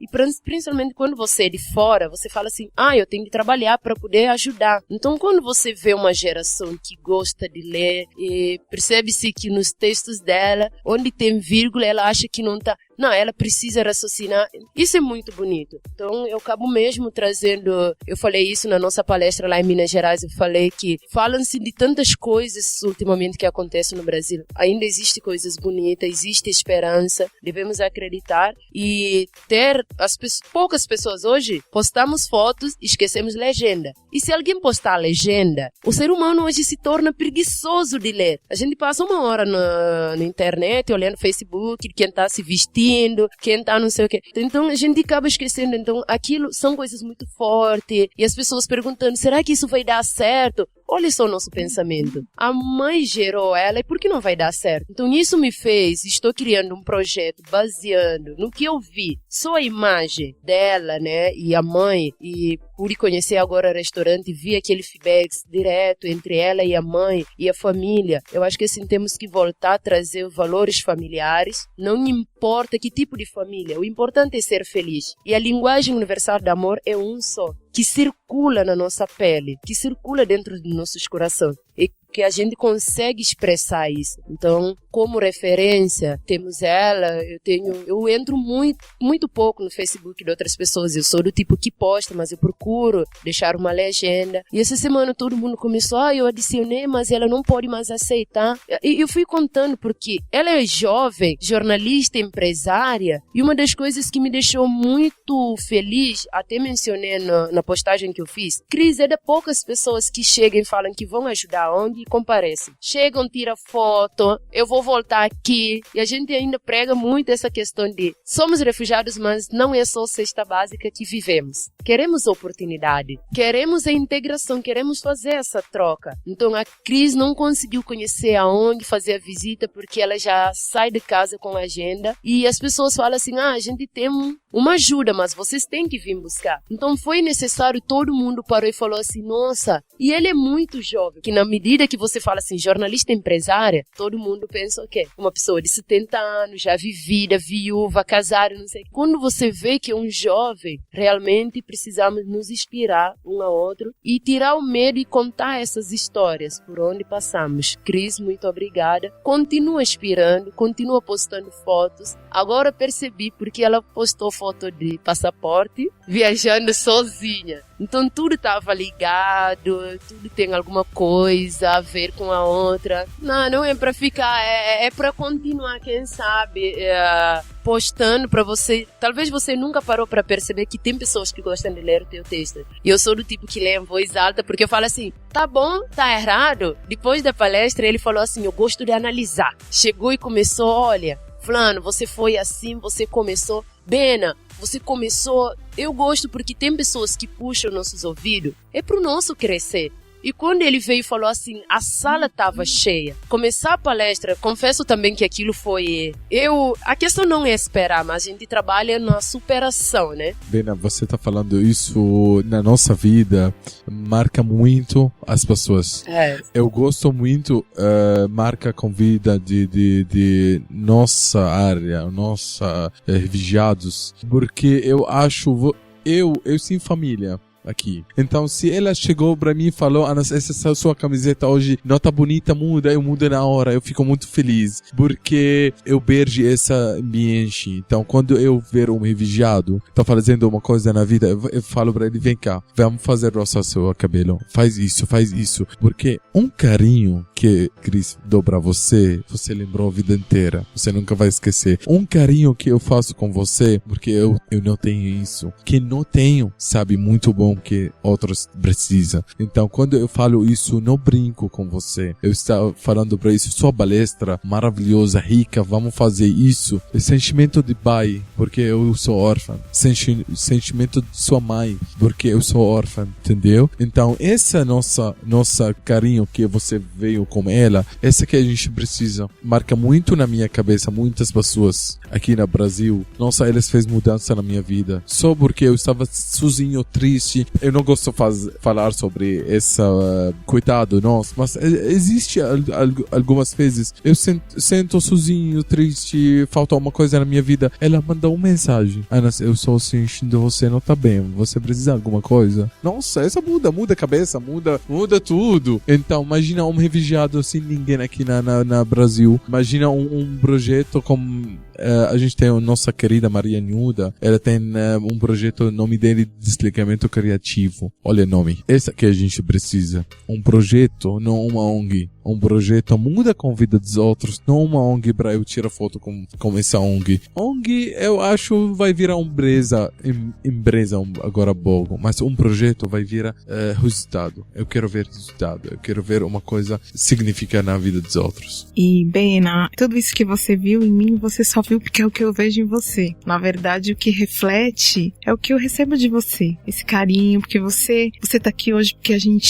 E principalmente quando você é de fora, você fala assim, eu tenho que trabalhar para poder ajudar. Então, quando você vê uma geração que gosta de ler, e percebe-se que nos textos dela, onde tem vírgula, ela acha que não está... Não, ela precisa raciocinar. Isso é muito bonito. Então, eu acabo mesmo trazendo... Eu falei isso na nossa palestra lá em Minas Gerais. Eu falei que falam-se de tantas coisas ultimamente que acontecem no Brasil. Ainda existem coisas bonitas, existe esperança. Devemos acreditar e ter... Poucas pessoas hoje postamos fotos e esquecemos legenda. E se alguém postar a legenda, o ser humano hoje se torna preguiçoso de ler. A gente passa uma hora na internet, olhando no Facebook, quem está se vestindo, quem tá não sei o que. Então a gente acaba esquecendo. Então aquilo são coisas muito fortes. E as pessoas perguntando, será que isso vai dar certo? Olha só o nosso pensamento. A mãe gerou ela e por que não vai dar certo? Então isso me fez, estou criando um projeto baseando no que eu vi. Só a imagem dela, né? E a mãe. E pude conhecer agora o restaurante, vi aquele feedback direto entre ela e a mãe e a família. Eu acho que assim temos que voltar a trazer os valores familiares. Não importa que tipo de família, o importante é ser feliz. E a linguagem universal do amor é um só, que circula na nossa pele, que circula dentro dos nossos corações. E que a gente consegue expressar isso. Então, como referência, temos ela, eu entro muito pouco no Facebook de outras pessoas. Eu sou do tipo que posta, mas eu procuro deixar uma legenda. E essa semana todo mundo começou, eu adicionei, mas ela não pode mais aceitar. E eu fui contando porque ela é jovem, jornalista, empresária, e uma das coisas que me deixou muito feliz, até mencionei na postagem que eu fiz, Cris, é de poucas pessoas que chegam e falam que vão ajudar a ONG e comparecem. Chegam, tiram foto, eu vou voltar aqui. E a gente ainda prega muito essa questão de somos refugiados, mas não é só cesta básica que vivemos. Queremos oportunidade, queremos a integração, queremos fazer essa troca. Então a Cris não conseguiu conhecer a ONG, fazer a visita, porque ela já sai de casa com a agenda. E as pessoas falam assim, a gente tem uma ajuda, mas vocês têm que vir buscar. Então foi necessário, todo mundo parou e falou assim, nossa, e ele é muito jovem, que na medida que você fala assim, jornalista empresária, todo mundo pensa o quê? Uma pessoa de 70 anos, já vivida, viúva, casada, não sei. Quando você vê que é um jovem, realmente precisamos nos inspirar um ao outro e tirar o medo e contar essas histórias por onde passamos. Cris, muito obrigada. Continua inspirando, continua postando fotos. Agora percebi porque ela postou foto de passaporte, viajando sozinha. Então tudo estava ligado, tudo tem alguma coisa a ver com a outra. Não é para ficar, é para continuar, quem sabe, postando para você. Talvez você nunca parou para perceber que tem pessoas que gostam de ler o teu texto. E eu sou do tipo que lê em voz alta, porque eu falo assim, tá bom, tá errado. Depois da palestra ele falou assim, eu gosto de analisar. Chegou e começou, olha, fulano, você foi assim, você começou. Bena, você começou. Eu gosto porque tem pessoas que puxam nossos ouvidos. É pro nosso crescer. E quando ele veio e falou assim, a sala estava cheia. Começar a palestra, confesso também que aquilo foi... A questão não é esperar, mas a gente trabalha na superação, né? Bena, você tá falando isso na nossa vida, marca muito as pessoas. Eu gosto muito, marca com vida de nossa área, nossa refugiados, porque eu acho, eu sem família aqui. Então, se ela chegou pra mim e falou, essa sua camiseta hoje não tá bonita, muda, eu mudo na hora, eu fico muito feliz, porque eu vejo esse ambiente. Então, quando eu ver um refugiado tá fazendo uma coisa na vida, eu falo pra ele, vem cá, vamos fazer roçar seu cabelo, faz isso, porque um carinho que Cris deu pra você lembrou a vida inteira, você nunca vai esquecer. Um carinho que eu faço com você, porque eu não tenho isso, que não tenho, sabe, muito bom que outros precisam. Então, quando eu falo isso, não brinco com você. Eu estou falando para isso, sua palestra maravilhosa, rica, vamos fazer isso. O sentimento de pai, porque eu sou órfã. Sentimento de sua mãe, porque eu sou órfã, entendeu? Então, essa nossa carinho que você veio com ela, essa que a gente precisa. Marca muito na minha cabeça, muitas pessoas aqui no Brasil. Nossa, eles fez mudança na minha vida. Só porque eu estava sozinho, triste. Eu não gosto de falar sobre essa coitado nosso, mas existe algumas vezes eu sento sozinho, triste, falta uma coisa na minha vida. Ela manda uma mensagem: Ana, eu sou sentindo você não tá bem, você precisa de alguma coisa? Nossa, essa muda a cabeça, muda tudo. Então, imagina um refugiado sem ninguém aqui na Brasil. Imagina um projeto como a gente tem a nossa querida Maria Nuda, ela tem um projeto, o nome dele, Desligamento Criativo. Olha o nome. Esse que a gente precisa. Um projeto, não uma ONG. Um projeto muda com a vida dos outros, não uma ONG para eu tirar foto com essa ONG. ONG, eu acho, vai virar empresa agora pouco, mas um projeto vai virar resultado. Eu quero ver resultado, eu quero ver uma coisa significar na vida dos outros. E, Bena, tudo isso que você viu em mim, você só viu porque é o que eu vejo em você. Na verdade, o que reflete é o que eu recebo de você. Esse carinho, porque você tá aqui hoje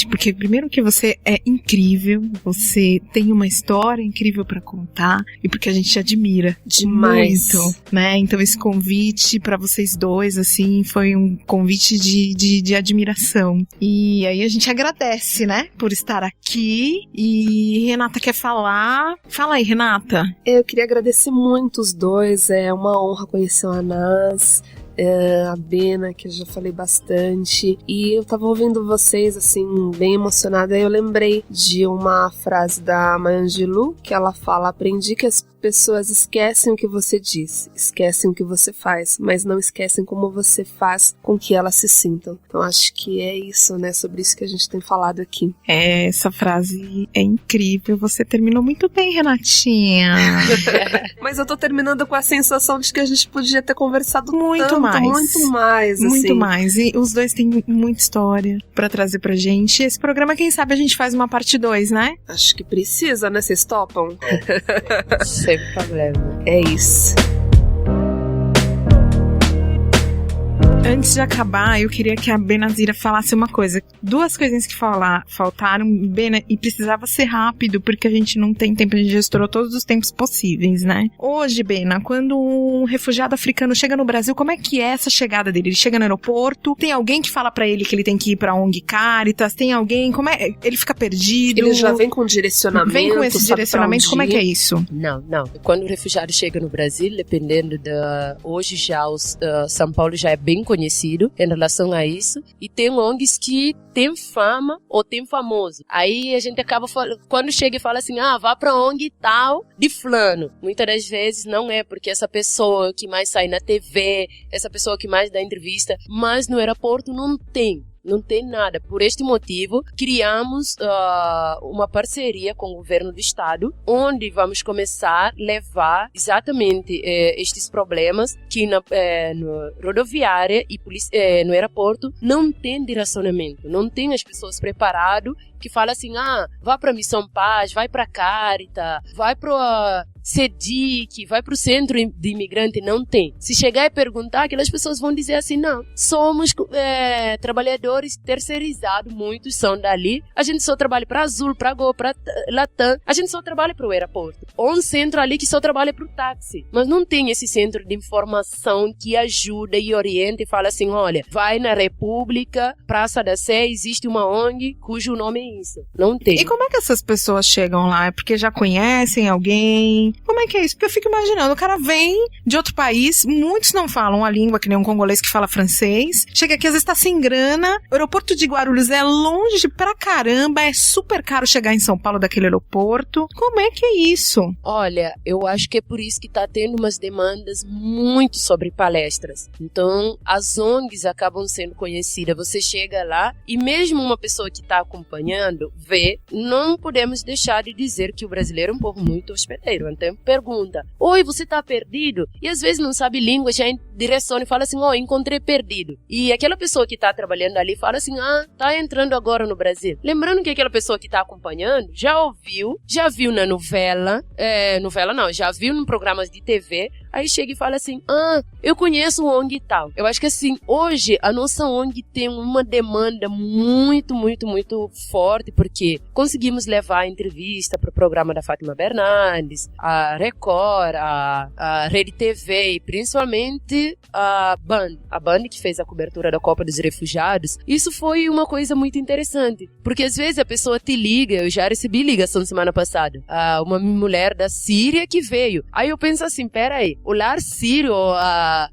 porque primeiro que você é incrível, você tem uma história incrível pra contar e porque a gente te admira demais, muito, né? Então esse convite pra vocês dois, assim, foi um convite de admiração. E aí a gente agradece, né, por estar aqui. E Renata quer falar? Fala aí, Renata. Eu queria agradecer muito os dois, é uma honra conhecer o Anas, a Bena, que eu já falei bastante, e eu tava ouvindo vocês, assim, bem emocionada, e eu lembrei de uma frase da Maya Angelou, que ela fala: aprendi que as pessoas esquecem o que você diz, esquecem o que você faz, mas não esquecem como você faz com que elas se sintam. Então acho que é isso, né, sobre isso que a gente tem falado aqui. Essa frase é incrível, você terminou muito bem, Renatinha. Mas eu tô terminando com a sensação de que a gente podia ter conversado muito muito mais, assim. Muito mais. E os dois têm muita história pra trazer pra gente. Esse programa, quem sabe, a gente faz uma parte 2, né? Acho que precisa, né? Vocês topam? Sem problema. É isso. Antes de acabar, eu queria que a Benazira falasse uma coisa. Duas coisinhas que faltaram, Bena, e precisava ser rápido, porque a gente não tem tempo, a gente já estourou todos os tempos possíveis, né? Hoje, Bena, quando um refugiado africano chega no Brasil, como é que é essa chegada dele? Ele chega no aeroporto, tem alguém que fala pra ele que ele tem que ir pra ONG Caritas, tem alguém, ele fica perdido? Ele já vem com direcionamento? Vem com esse direcionamento, como é que é isso? Não. Quando o refugiado chega no Brasil, dependendo da... Hoje já São Paulo já é bem conhecido em relação a isso, e tem ONGs que tem fama ou tem famoso. Aí a gente acaba quando chega e fala assim, vá pra ONG tal de fulano. Muitas das vezes não é porque essa pessoa que mais sai na TV, essa pessoa que mais dá entrevista, mas no aeroporto não tem nada. Por este motivo, criamos uma parceria com o governo do estado, onde vamos começar a levar exatamente estes problemas que na rodoviária e no aeroporto não tem direcionamento, não tem as pessoas preparadas que falam assim, vá para Missão Paz, vai para Caritas, vai para CEDIC, vai para o centro de imigrante, não tem. Se chegar e perguntar, aquelas pessoas vão dizer assim, não, somos trabalhadores terceirizados, muitos são dali, a gente só trabalha para Azul, para Gol, para Latam, a gente só trabalha para o aeroporto. Ou um centro ali que só trabalha para o táxi, mas não tem esse centro de informação que ajuda e orienta e fala assim, olha, vai na República, Praça da Sé, existe uma ONG cujo nome é isso. Não tem. E como é que essas pessoas chegam lá? É porque já conhecem alguém? Como é que é isso? Porque eu fico imaginando, o cara vem de outro país, muitos não falam a língua, que nem um congolês que fala francês, chega aqui, às vezes tá sem grana, o aeroporto de Guarulhos é longe pra caramba, é super caro chegar em São Paulo daquele aeroporto. Como é que é isso? Olha, eu acho que é por isso que tá tendo umas demandas muito sobre palestras. Então, as ONGs acabam sendo conhecidas. Você chega lá e mesmo uma pessoa que tá acompanhando, vê, não podemos deixar de dizer que o brasileiro é um povo muito hospedeiro. Então, pergunta, oi, você tá perdido? E às vezes não sabe língua, já direciona e fala assim, encontrei perdido. E aquela pessoa que tá trabalhando ali fala assim, tá entrando agora no Brasil. Lembrando que aquela pessoa que tá acompanhando já viu na novela, já viu em programas de TV, aí chega e fala assim, eu conheço o ONG e tal. Eu acho que assim, hoje a nossa ONG tem uma demanda muito, muito, muito forte, porque conseguimos levar a entrevista para o programa da Fátima Bernardes, a Record, a Rede TV e principalmente a Band que fez a cobertura da Copa dos Refugiados. Isso foi uma coisa muito interessante, porque às vezes a pessoa te liga, eu já recebi ligação semana passada, uma mulher da Síria que veio. Aí eu penso assim, peraí, o lar sírio,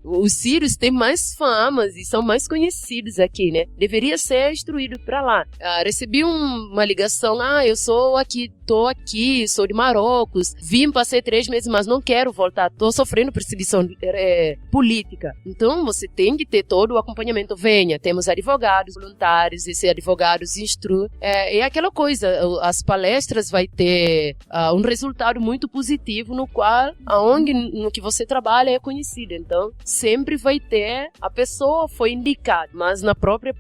os sírios têm mais famas e são mais conhecidos aqui, né? Deveria ser instruído para lá. Recebi uma ligação, eu tô aqui, sou de Marrocos, passei 3 meses, mas não quero voltar, tô sofrendo perseguição política. Então você tem que ter todo o acompanhamento. Venha, temos advogados voluntários, esses advogados instruem. É aquela coisa, as palestras vai ter um resultado muito positivo, no qual a ONG no que você trabalha é conhecida. Então sempre vai ter, a pessoa foi indicada, mas na própria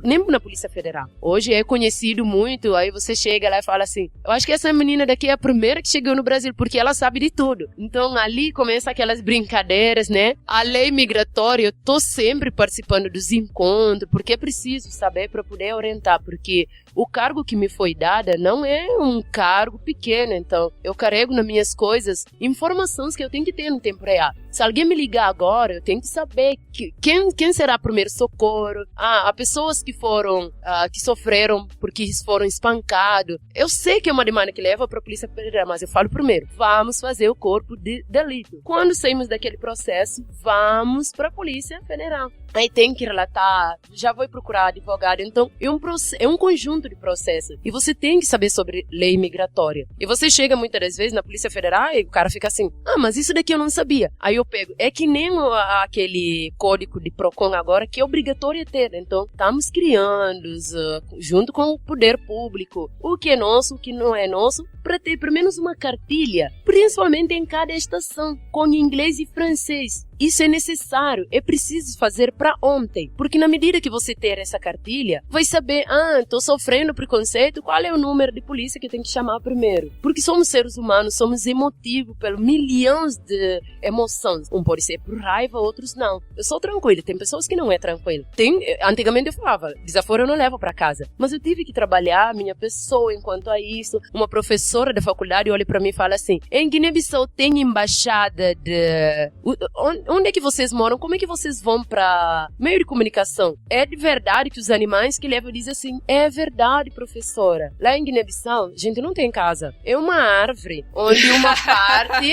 nem na Polícia Federal. Hoje é conhecido muito, aí você chega lá e fala assim, eu acho que essa menina daqui é a primeira que chegou no Brasil, porque ela sabe de tudo. Então ali começa aquelas brincadeiras, né? A lei migratória, eu tô sempre participando dos encontros, porque é preciso saber para poder orientar, porque o cargo que me foi dada não é um cargo pequeno, então eu carrego nas minhas coisas informações que eu tenho que ter no tempo real. Se alguém me ligar agora, eu tenho que saber quem será primeiro socorro. Há pessoas que sofreram porque foram espancados. Eu sei que é uma demanda que leva para a Polícia Federal, mas eu falo primeiro, vamos fazer o corpo de delito. Quando saímos daquele processo, vamos para a Polícia Federal. Aí tem que relatar, já vou procurar advogado. Então, é um conjunto de processos. E você tem que saber sobre lei migratória. E você chega muitas das vezes na Polícia Federal e o cara fica assim, mas isso daqui eu não sabia. Aí eu pego, é que nem aquele código de PROCON agora, que é obrigatório ter. Então, estamos criando, junto com o poder público, o que é nosso, o que não é nosso, para ter pelo menos uma cartilha, principalmente em cada estação, com inglês e francês. isso é necessário, é preciso fazer para ontem. Porque na medida que você ter essa cartilha, vai saber, estou sofrendo preconceito, qual é o número de polícia que eu tenho que chamar primeiro? Porque somos seres humanos, somos emotivos pelos milhões de emoções. Um pode ser por raiva, outros não. Eu sou tranquila, tem pessoas que não é tranquilo. Antigamente eu falava, desaforo eu não levo para casa. Mas eu tive que trabalhar a minha pessoa enquanto a isso. Uma professora da faculdade olha para mim e fala assim, em Guiné-Bissau tem embaixada de... Onde é que vocês moram? Como é que vocês vão para meio de comunicação? É de verdade que os animais que levam dizem assim, é verdade, professora. Lá em Guiné-Bissau, a gente não tem casa. É uma árvore, onde uma parte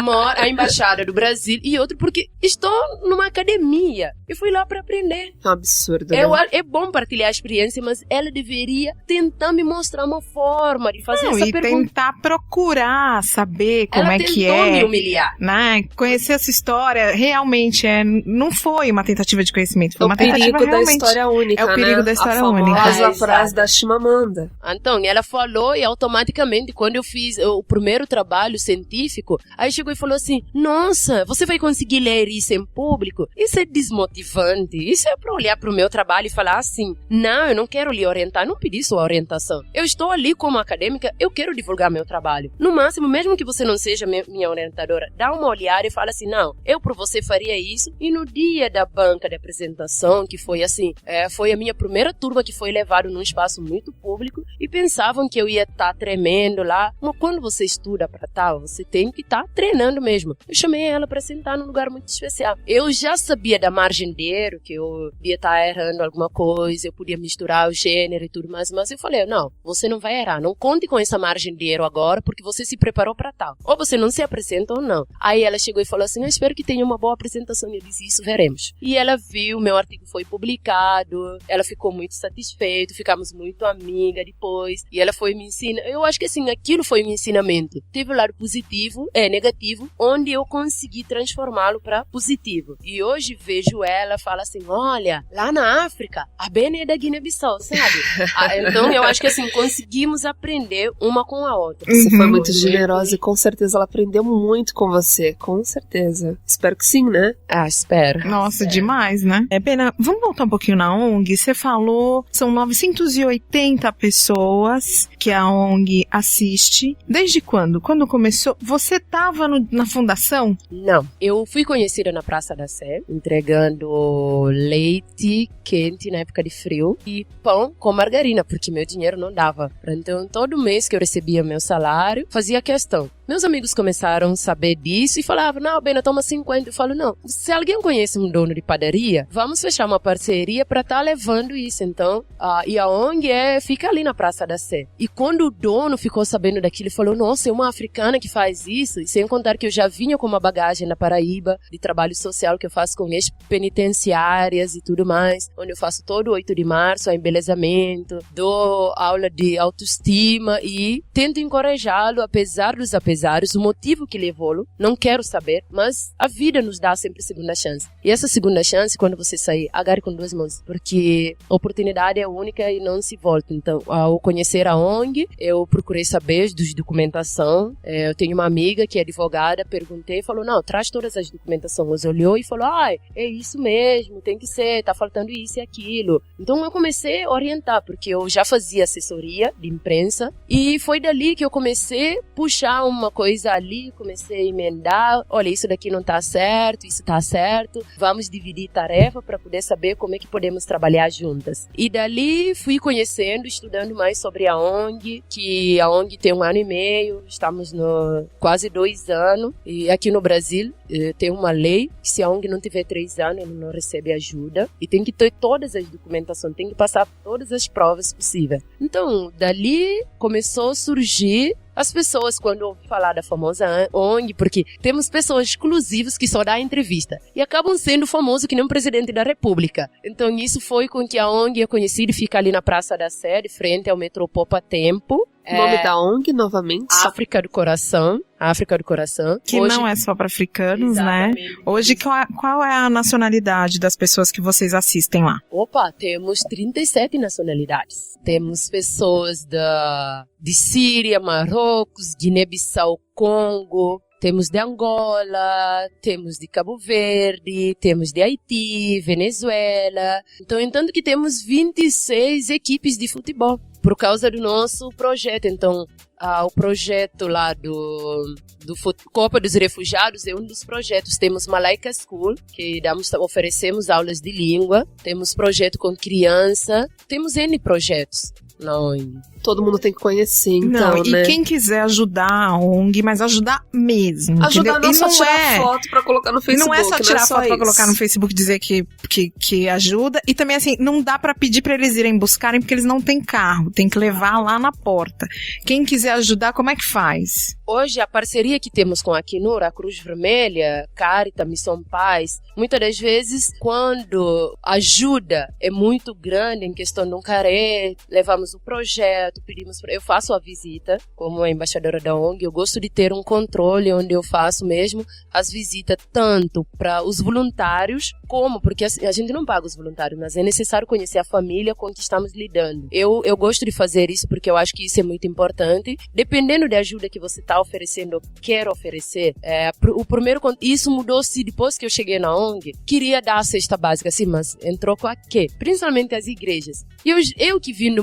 mora a embaixada do Brasil e outra porque estou numa academia. Eu fui lá para aprender. É um absurdo, né? É bom partilhar a experiência, mas ela deveria tentar me mostrar uma forma de fazer essa pergunta. E tentar procurar saber como ela é que é. Ela tentou me humilhar. Né? Conhecer essa história realmente não foi uma tentativa de conhecimento, foi uma tentativa realmente. É o perigo realmente. da história única, É o perigo da história única. A famosa frase da Chimamanda. Então, ela falou e automaticamente, quando eu fiz o primeiro trabalho científico, aí chegou e falou assim, nossa, você vai conseguir ler isso em público? Isso é desmotivante. Isso é para olhar para o meu trabalho e falar assim, não, eu não quero lhe orientar, não pedi sua orientação. Eu estou ali como acadêmica, eu quero divulgar meu trabalho. No máximo, mesmo que você não seja minha orientadora, dá uma olhada e fala assim, não, eu por você faria isso. E no dia da banca de apresentação, que foi assim, foi a minha primeira turma que foi levada num espaço muito público e pensavam que eu ia estar tremendo lá. Mas quando você estuda para tal, você tem que estar treinando mesmo. Eu chamei ela para sentar num lugar muito especial. Eu já sabia da margem de erro, que eu ia estar errando alguma coisa, eu podia misturar o gênero e tudo mais, mas eu falei, não, você não vai errar, não conte com essa margem de erro agora, porque você se preparou para tal. Ou você não se apresenta ou não. Aí ela chegou e falou assim, eu espero que tenha uma boa apresentação. E eu disse, isso veremos. E ela viu, meu artigo foi publicado, ela ficou muito satisfeita, ficamos muito amigas depois, e ela foi me ensinar. Eu acho que assim, aquilo foi um ensinamento. Teve o lado positivo, negativo, onde eu consegui transformá-lo para positivo. E hoje vejo ela, fala assim, olha, lá na África, a Bene é da Guiné-Bissau, sabe? Então eu acho que assim, conseguimos aprender uma com a outra. Você foi muito generosa e com certeza ela aprendeu muito com você, com certeza. Espero que sim, né? Espero. Nossa, demais, né? Pena, vamos voltar um pouquinho na ONG. Você falou, são 980 pessoas que a ONG assiste. Desde quando? Quando começou? Você estava na fundação? Não. Eu fui conhecida na Praça da Sé, entregando leite quente na época de frio e pão com margarina, porque meu dinheiro não dava. Então, todo mês que eu recebia meu salário, fazia questão. Meus amigos começaram a saber disso e falavam, não, Bena, toma 50. Eu falo, não, se alguém conhece um dono de padaria, vamos fechar uma parceria para estar levando isso. Então, e a ONG fica ali na Praça da Sé. E quando o dono ficou sabendo daquilo, ele falou, nossa, é uma africana que faz isso. E sem contar que eu já vinha com uma bagagem na Paraíba de trabalho social que eu faço com ex-penitenciárias e tudo mais, onde eu faço todo o 8 de março, o embelezamento, dou aula de autoestima e tento encorajá-lo, apesar dos apesares, o motivo que levou-lo, não quero saber, mas a vida nos dá sempre segunda chance. E essa segunda chance, quando você sair, agarre com duas mãos, porque a oportunidade é única e não se volta. Então, ao conhecer a ONG, eu procurei saber de documentação. Eu tenho uma amiga que é advogada, perguntei, falou, não, traz todas as documentações. Olhou e falou, é isso mesmo, tem que ser, tá faltando isso e aquilo. Então, eu comecei a orientar, porque eu já fazia assessoria de imprensa e foi dali que eu comecei a puxar uma coisa ali, comecei a emendar, olha, isso daqui não tá certo, isso tá certo, vamos dividir tarefa para poder saber como é que podemos trabalhar juntas. E dali fui conhecendo, estudando mais sobre a ONG, que a ONG tem 1 ano e meio, estamos no quase 2 anos, e aqui no Brasil tem uma lei que se a ONG não tiver 3 anos, ele não recebe ajuda, e tem que ter todas as documentações, tem que passar todas as provas possíveis. Então, dali começou a surgir as pessoas, quando ouvem falar da famosa ONG, porque temos pessoas exclusivas que só dão entrevista e acabam sendo famosos que nem o presidente da República. Então isso foi com que a ONG é conhecida e fica ali na Praça da Sé, de frente ao metrô Poupa Tempo. O nome da ONG, novamente? África do Coração. África do Coração. Que hoje, não é só para africanos, exatamente, né? Hoje, qual é a nacionalidade das pessoas que vocês assistem lá? Opa, temos 37 nacionalidades. Temos pessoas de Síria, Marrocos, Guiné-Bissau, Congo, Temos de Angola, temos de Cabo Verde, temos de Haiti, Venezuela. Então, entendo que temos 26 equipes de futebol por causa do nosso projeto. Então, o projeto lá do Copa dos Refugiados é um dos projetos. Temos Malaika School, que oferecemos aulas de língua. Temos projeto com criança. Temos N projetos. Não. Todo mundo tem que conhecer, então, não, né? E quem quiser ajudar a ONG, mas ajudar mesmo, ajudar entendeu? não só tirar foto pra colocar no Facebook. Não é só tirar foto pra isso. colocar no Facebook e dizer que ajuda. E também, assim, não dá pra pedir pra eles irem buscarem, porque eles não têm carro. Tem que levar lá na porta. Quem quiser ajudar, como é que faz? Hoje, a parceria que temos com a Acnur, a Cruz Vermelha, Caritas, Missão Paz, muitas das vezes, quando a ajuda é muito grande em questão de um carê, levamos o projeto, eu faço a visita como embaixadora da ONG. Eu gosto de ter um controle onde eu faço mesmo as visitas tanto para os voluntários como, porque a gente não paga os voluntários, mas é necessário conhecer a família com que estamos lidando. Eu gosto de fazer isso porque eu acho que isso é muito importante. Dependendo da ajuda que você está oferecendo ou quer oferecer, isso mudou-se depois que eu cheguei na ONG. Queria dar a cesta básica, assim, mas entrou com a quê? Principalmente as igrejas. E eu que vim de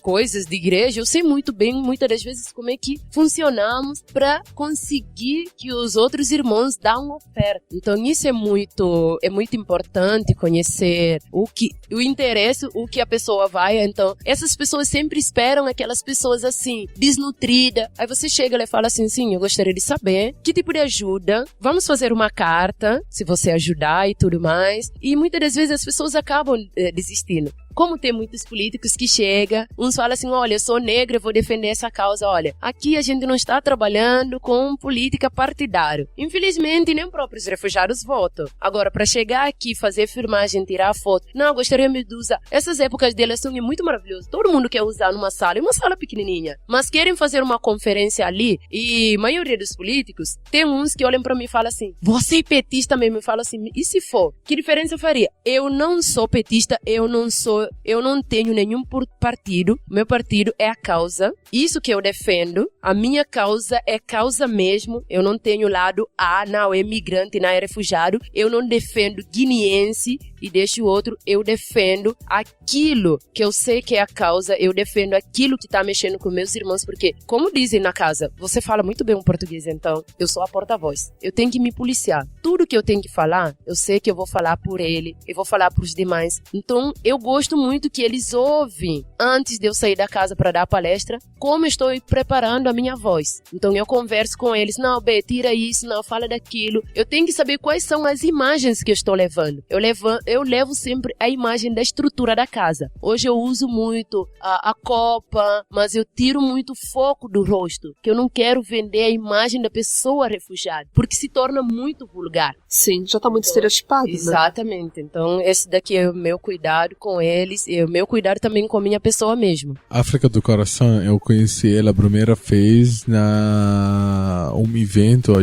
coisas de igreja, eu sei muito bem, muitas das vezes, como é que funcionamos para conseguir que os outros irmãos dão oferta. Então, isso é muito importante, conhecer o interesse, o que a pessoa vai. Então, essas pessoas sempre esperam aquelas pessoas assim, desnutridas. Aí você chega e fala assim, sim, eu gostaria de saber que tipo de ajuda. Vamos fazer uma carta, se você ajudar e tudo mais. E muitas das vezes as pessoas acabam desistindo. Como tem muitos políticos que chegam, uns falam assim, olha, eu sou negra, eu vou defender essa causa. Olha, aqui a gente não está trabalhando com política partidária. Infelizmente, nem próprios refugiados votam. Agora, para chegar aqui, fazer filmagem, tirar foto, não, eu gostaria de usar. Essas épocas de eleição é muito maravilhoso. Todo mundo quer usar numa sala, uma sala pequenininha. Mas querem fazer uma conferência ali, e a maioria dos políticos, tem uns que olham para mim e falam assim, você é petista mesmo? Me fala assim, e se for? Que diferença eu faria? Eu não sou petista, eu não tenho nenhum partido. Meu partido é a causa. Isso que eu defendo. A minha causa é causa mesmo. Eu não tenho lado A, não é migrante, não é refugiado. Eu não defendo guineense e deixo o outro. Eu defendo aquilo que eu sei que é a causa. Eu defendo aquilo que está mexendo com meus irmãos. Porque, como dizem na casa, você fala muito bem o português, então eu sou a porta-voz. Eu tenho que me policiar. Tudo que eu tenho que falar, eu sei que eu vou falar por ele. Eu vou falar para os demais. Então, eu gosto muito que eles ouvem, antes de eu sair da casa para dar a palestra, como eu estou preparando a minha voz. Então eu converso com eles, não, B, tira isso, não, fala daquilo. Eu tenho que saber quais são as imagens que eu estou levando. Eu levo sempre a imagem da estrutura da casa. Hoje eu uso muito a copa, mas eu tiro muito foco do rosto, que eu não quero vender a imagem da pessoa refugiada, porque se torna muito vulgar. Sim, já está muito estereotipado, exatamente. Né? Então esse daqui é o meu cuidado com eles, e o meu cuidado também com a minha pessoa mesmo. África do Coração, eu conheci ela a primeira vez na um evento,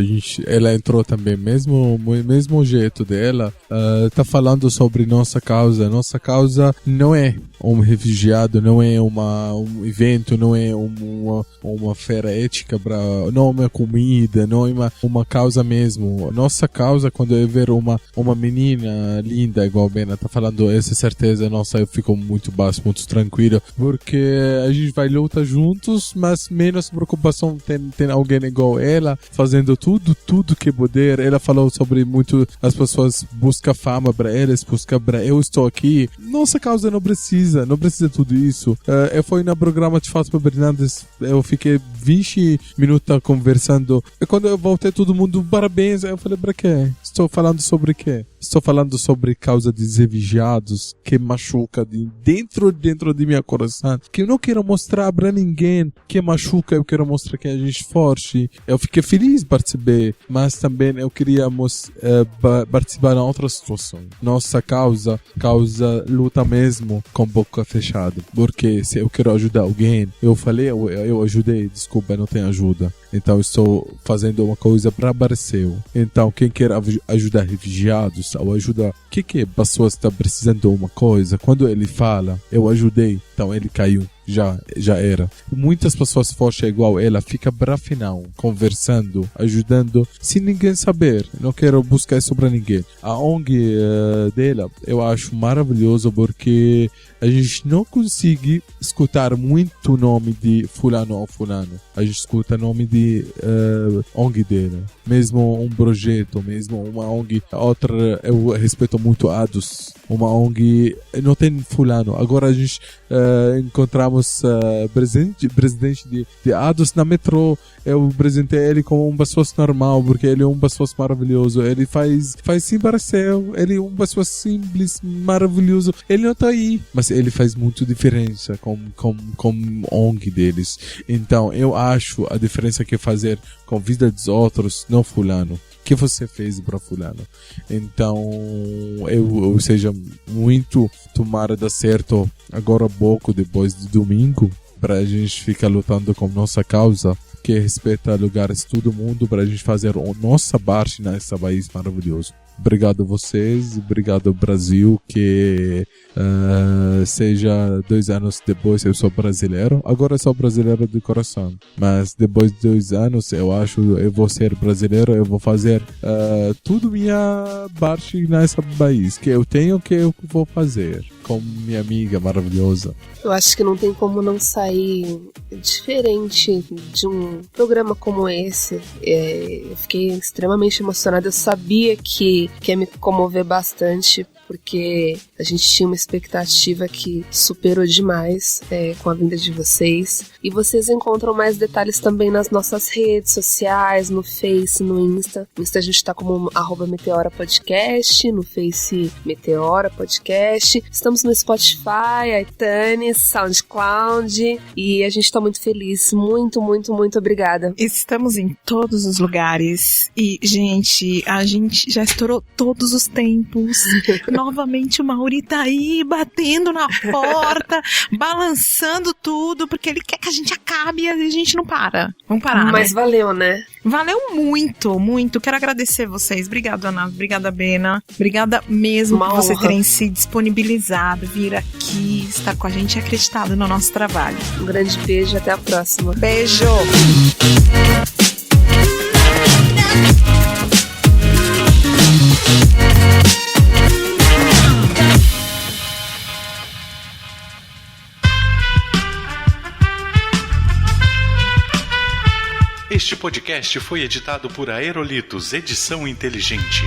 ela entrou também, mesmo jeito dela, tá falando sobre nossa causa. Nossa causa não é um refugiado, não é um evento, não é uma feira ética, não é uma comida, não é uma causa mesmo. Nossa causa, quando eu ver uma menina linda, igual a Bena tá falando, essa certeza, nossa, eu fico muito baixo, muito tranquilo, porque a gente vai lutar juntos, mas menos preocupação tem alguém igual ela, fazendo tudo que poder. Ela falou sobre muito, as pessoas buscam fama para eles, eu estou aqui. Nossa causa não precisa tudo isso. Eu fui no programa de Fátima Bernardes, eu fiquei 20 minutos conversando, e quando eu voltei, todo mundo, parabéns. Eu falei, pra quê? Estou falando sobre quê? Estou falando sobre causa de refugiados que machuca dentro de meu coração, que eu não quero mostrar para ninguém que machuca, eu quero mostrar que a gente é forte. Eu fiquei feliz de participar, mas também eu queria participar em outras situações. Nossa causa luta mesmo com boca fechada, porque se eu quero ajudar alguém, eu ajudei, desculpa, não tenho ajuda. Então estou fazendo uma coisa para aparecer. Então quem quer ajudar refugiados ou ajudar que pessoas estão precisando de uma coisa, quando ele fala, eu ajudei, então ele caiu. já era. Muitas pessoas fortes igual ela fica para final, conversando, ajudando, sem ninguém saber. Não quero buscar sobre ninguém. A ONG dela eu acho maravilhoso porque a gente não consegue escutar muito o nome de fulano ou fulano. A gente escuta o nome de ONG dela. Mesmo um projeto, mesmo uma ONG. Outra, eu respeito muito a ADOS. Uma ONG não tem fulano. Agora a gente encontramos presidente de ADOS na metrô. Eu apresentei ele como uma pessoa normal, porque ele é uma pessoa maravilhoso. Ele faz sim parecer. Ele é uma pessoa simples, maravilhoso. Ele não tá aí, mas ele faz muito diferença com ONG deles. Então eu acho a diferença que fazer com a vida dos outros, não fulano. O que você fez para fulano? Então eu seja muito tomara dar certo agora pouco depois de domingo, para a gente ficar lutando com nossa causa, que respeita lugares todo mundo, para a gente fazer a nossa parte nesse país maravilhoso. Obrigado a vocês, obrigado ao Brasil, que seja 2 anos depois eu sou brasileiro. Agora eu sou brasileiro de coração, mas depois de 2 anos eu acho eu vou ser brasileiro, eu vou fazer tudo minha parte nesse país, que eu tenho, que eu vou fazer com minha amiga maravilhosa. Eu acho que não tem como não sair diferente de um programa como esse. Eu fiquei extremamente emocionada. Eu sabia que ia me comover bastante, porque a gente tinha uma expectativa que superou demais com a vinda de vocês. E vocês encontram mais detalhes também nas nossas redes sociais, no Face, no Insta. No Insta a gente tá como @meteorapodcast, no Face Meteora Podcast. Estamos no Spotify, iTunes, SoundCloud, e a gente tá muito feliz. Muito, muito, muito obrigada. Estamos em todos os lugares e, gente, a gente já estourou todos os tempos. Novamente o Mauri tá aí batendo na porta, balançando tudo, porque ele quer que a gente acabe e a gente não para. Vamos parar, Mas né? valeu, né? Valeu muito, muito. Quero agradecer vocês. Obrigada, Ana. Obrigada, Bena. Obrigada mesmo por vocês terem se disponibilizado, vir aqui, estar com a gente e acreditado no nosso trabalho. Um grande beijo e até a próxima. Beijo! Este podcast foi editado por Aerolitos Edição Inteligente.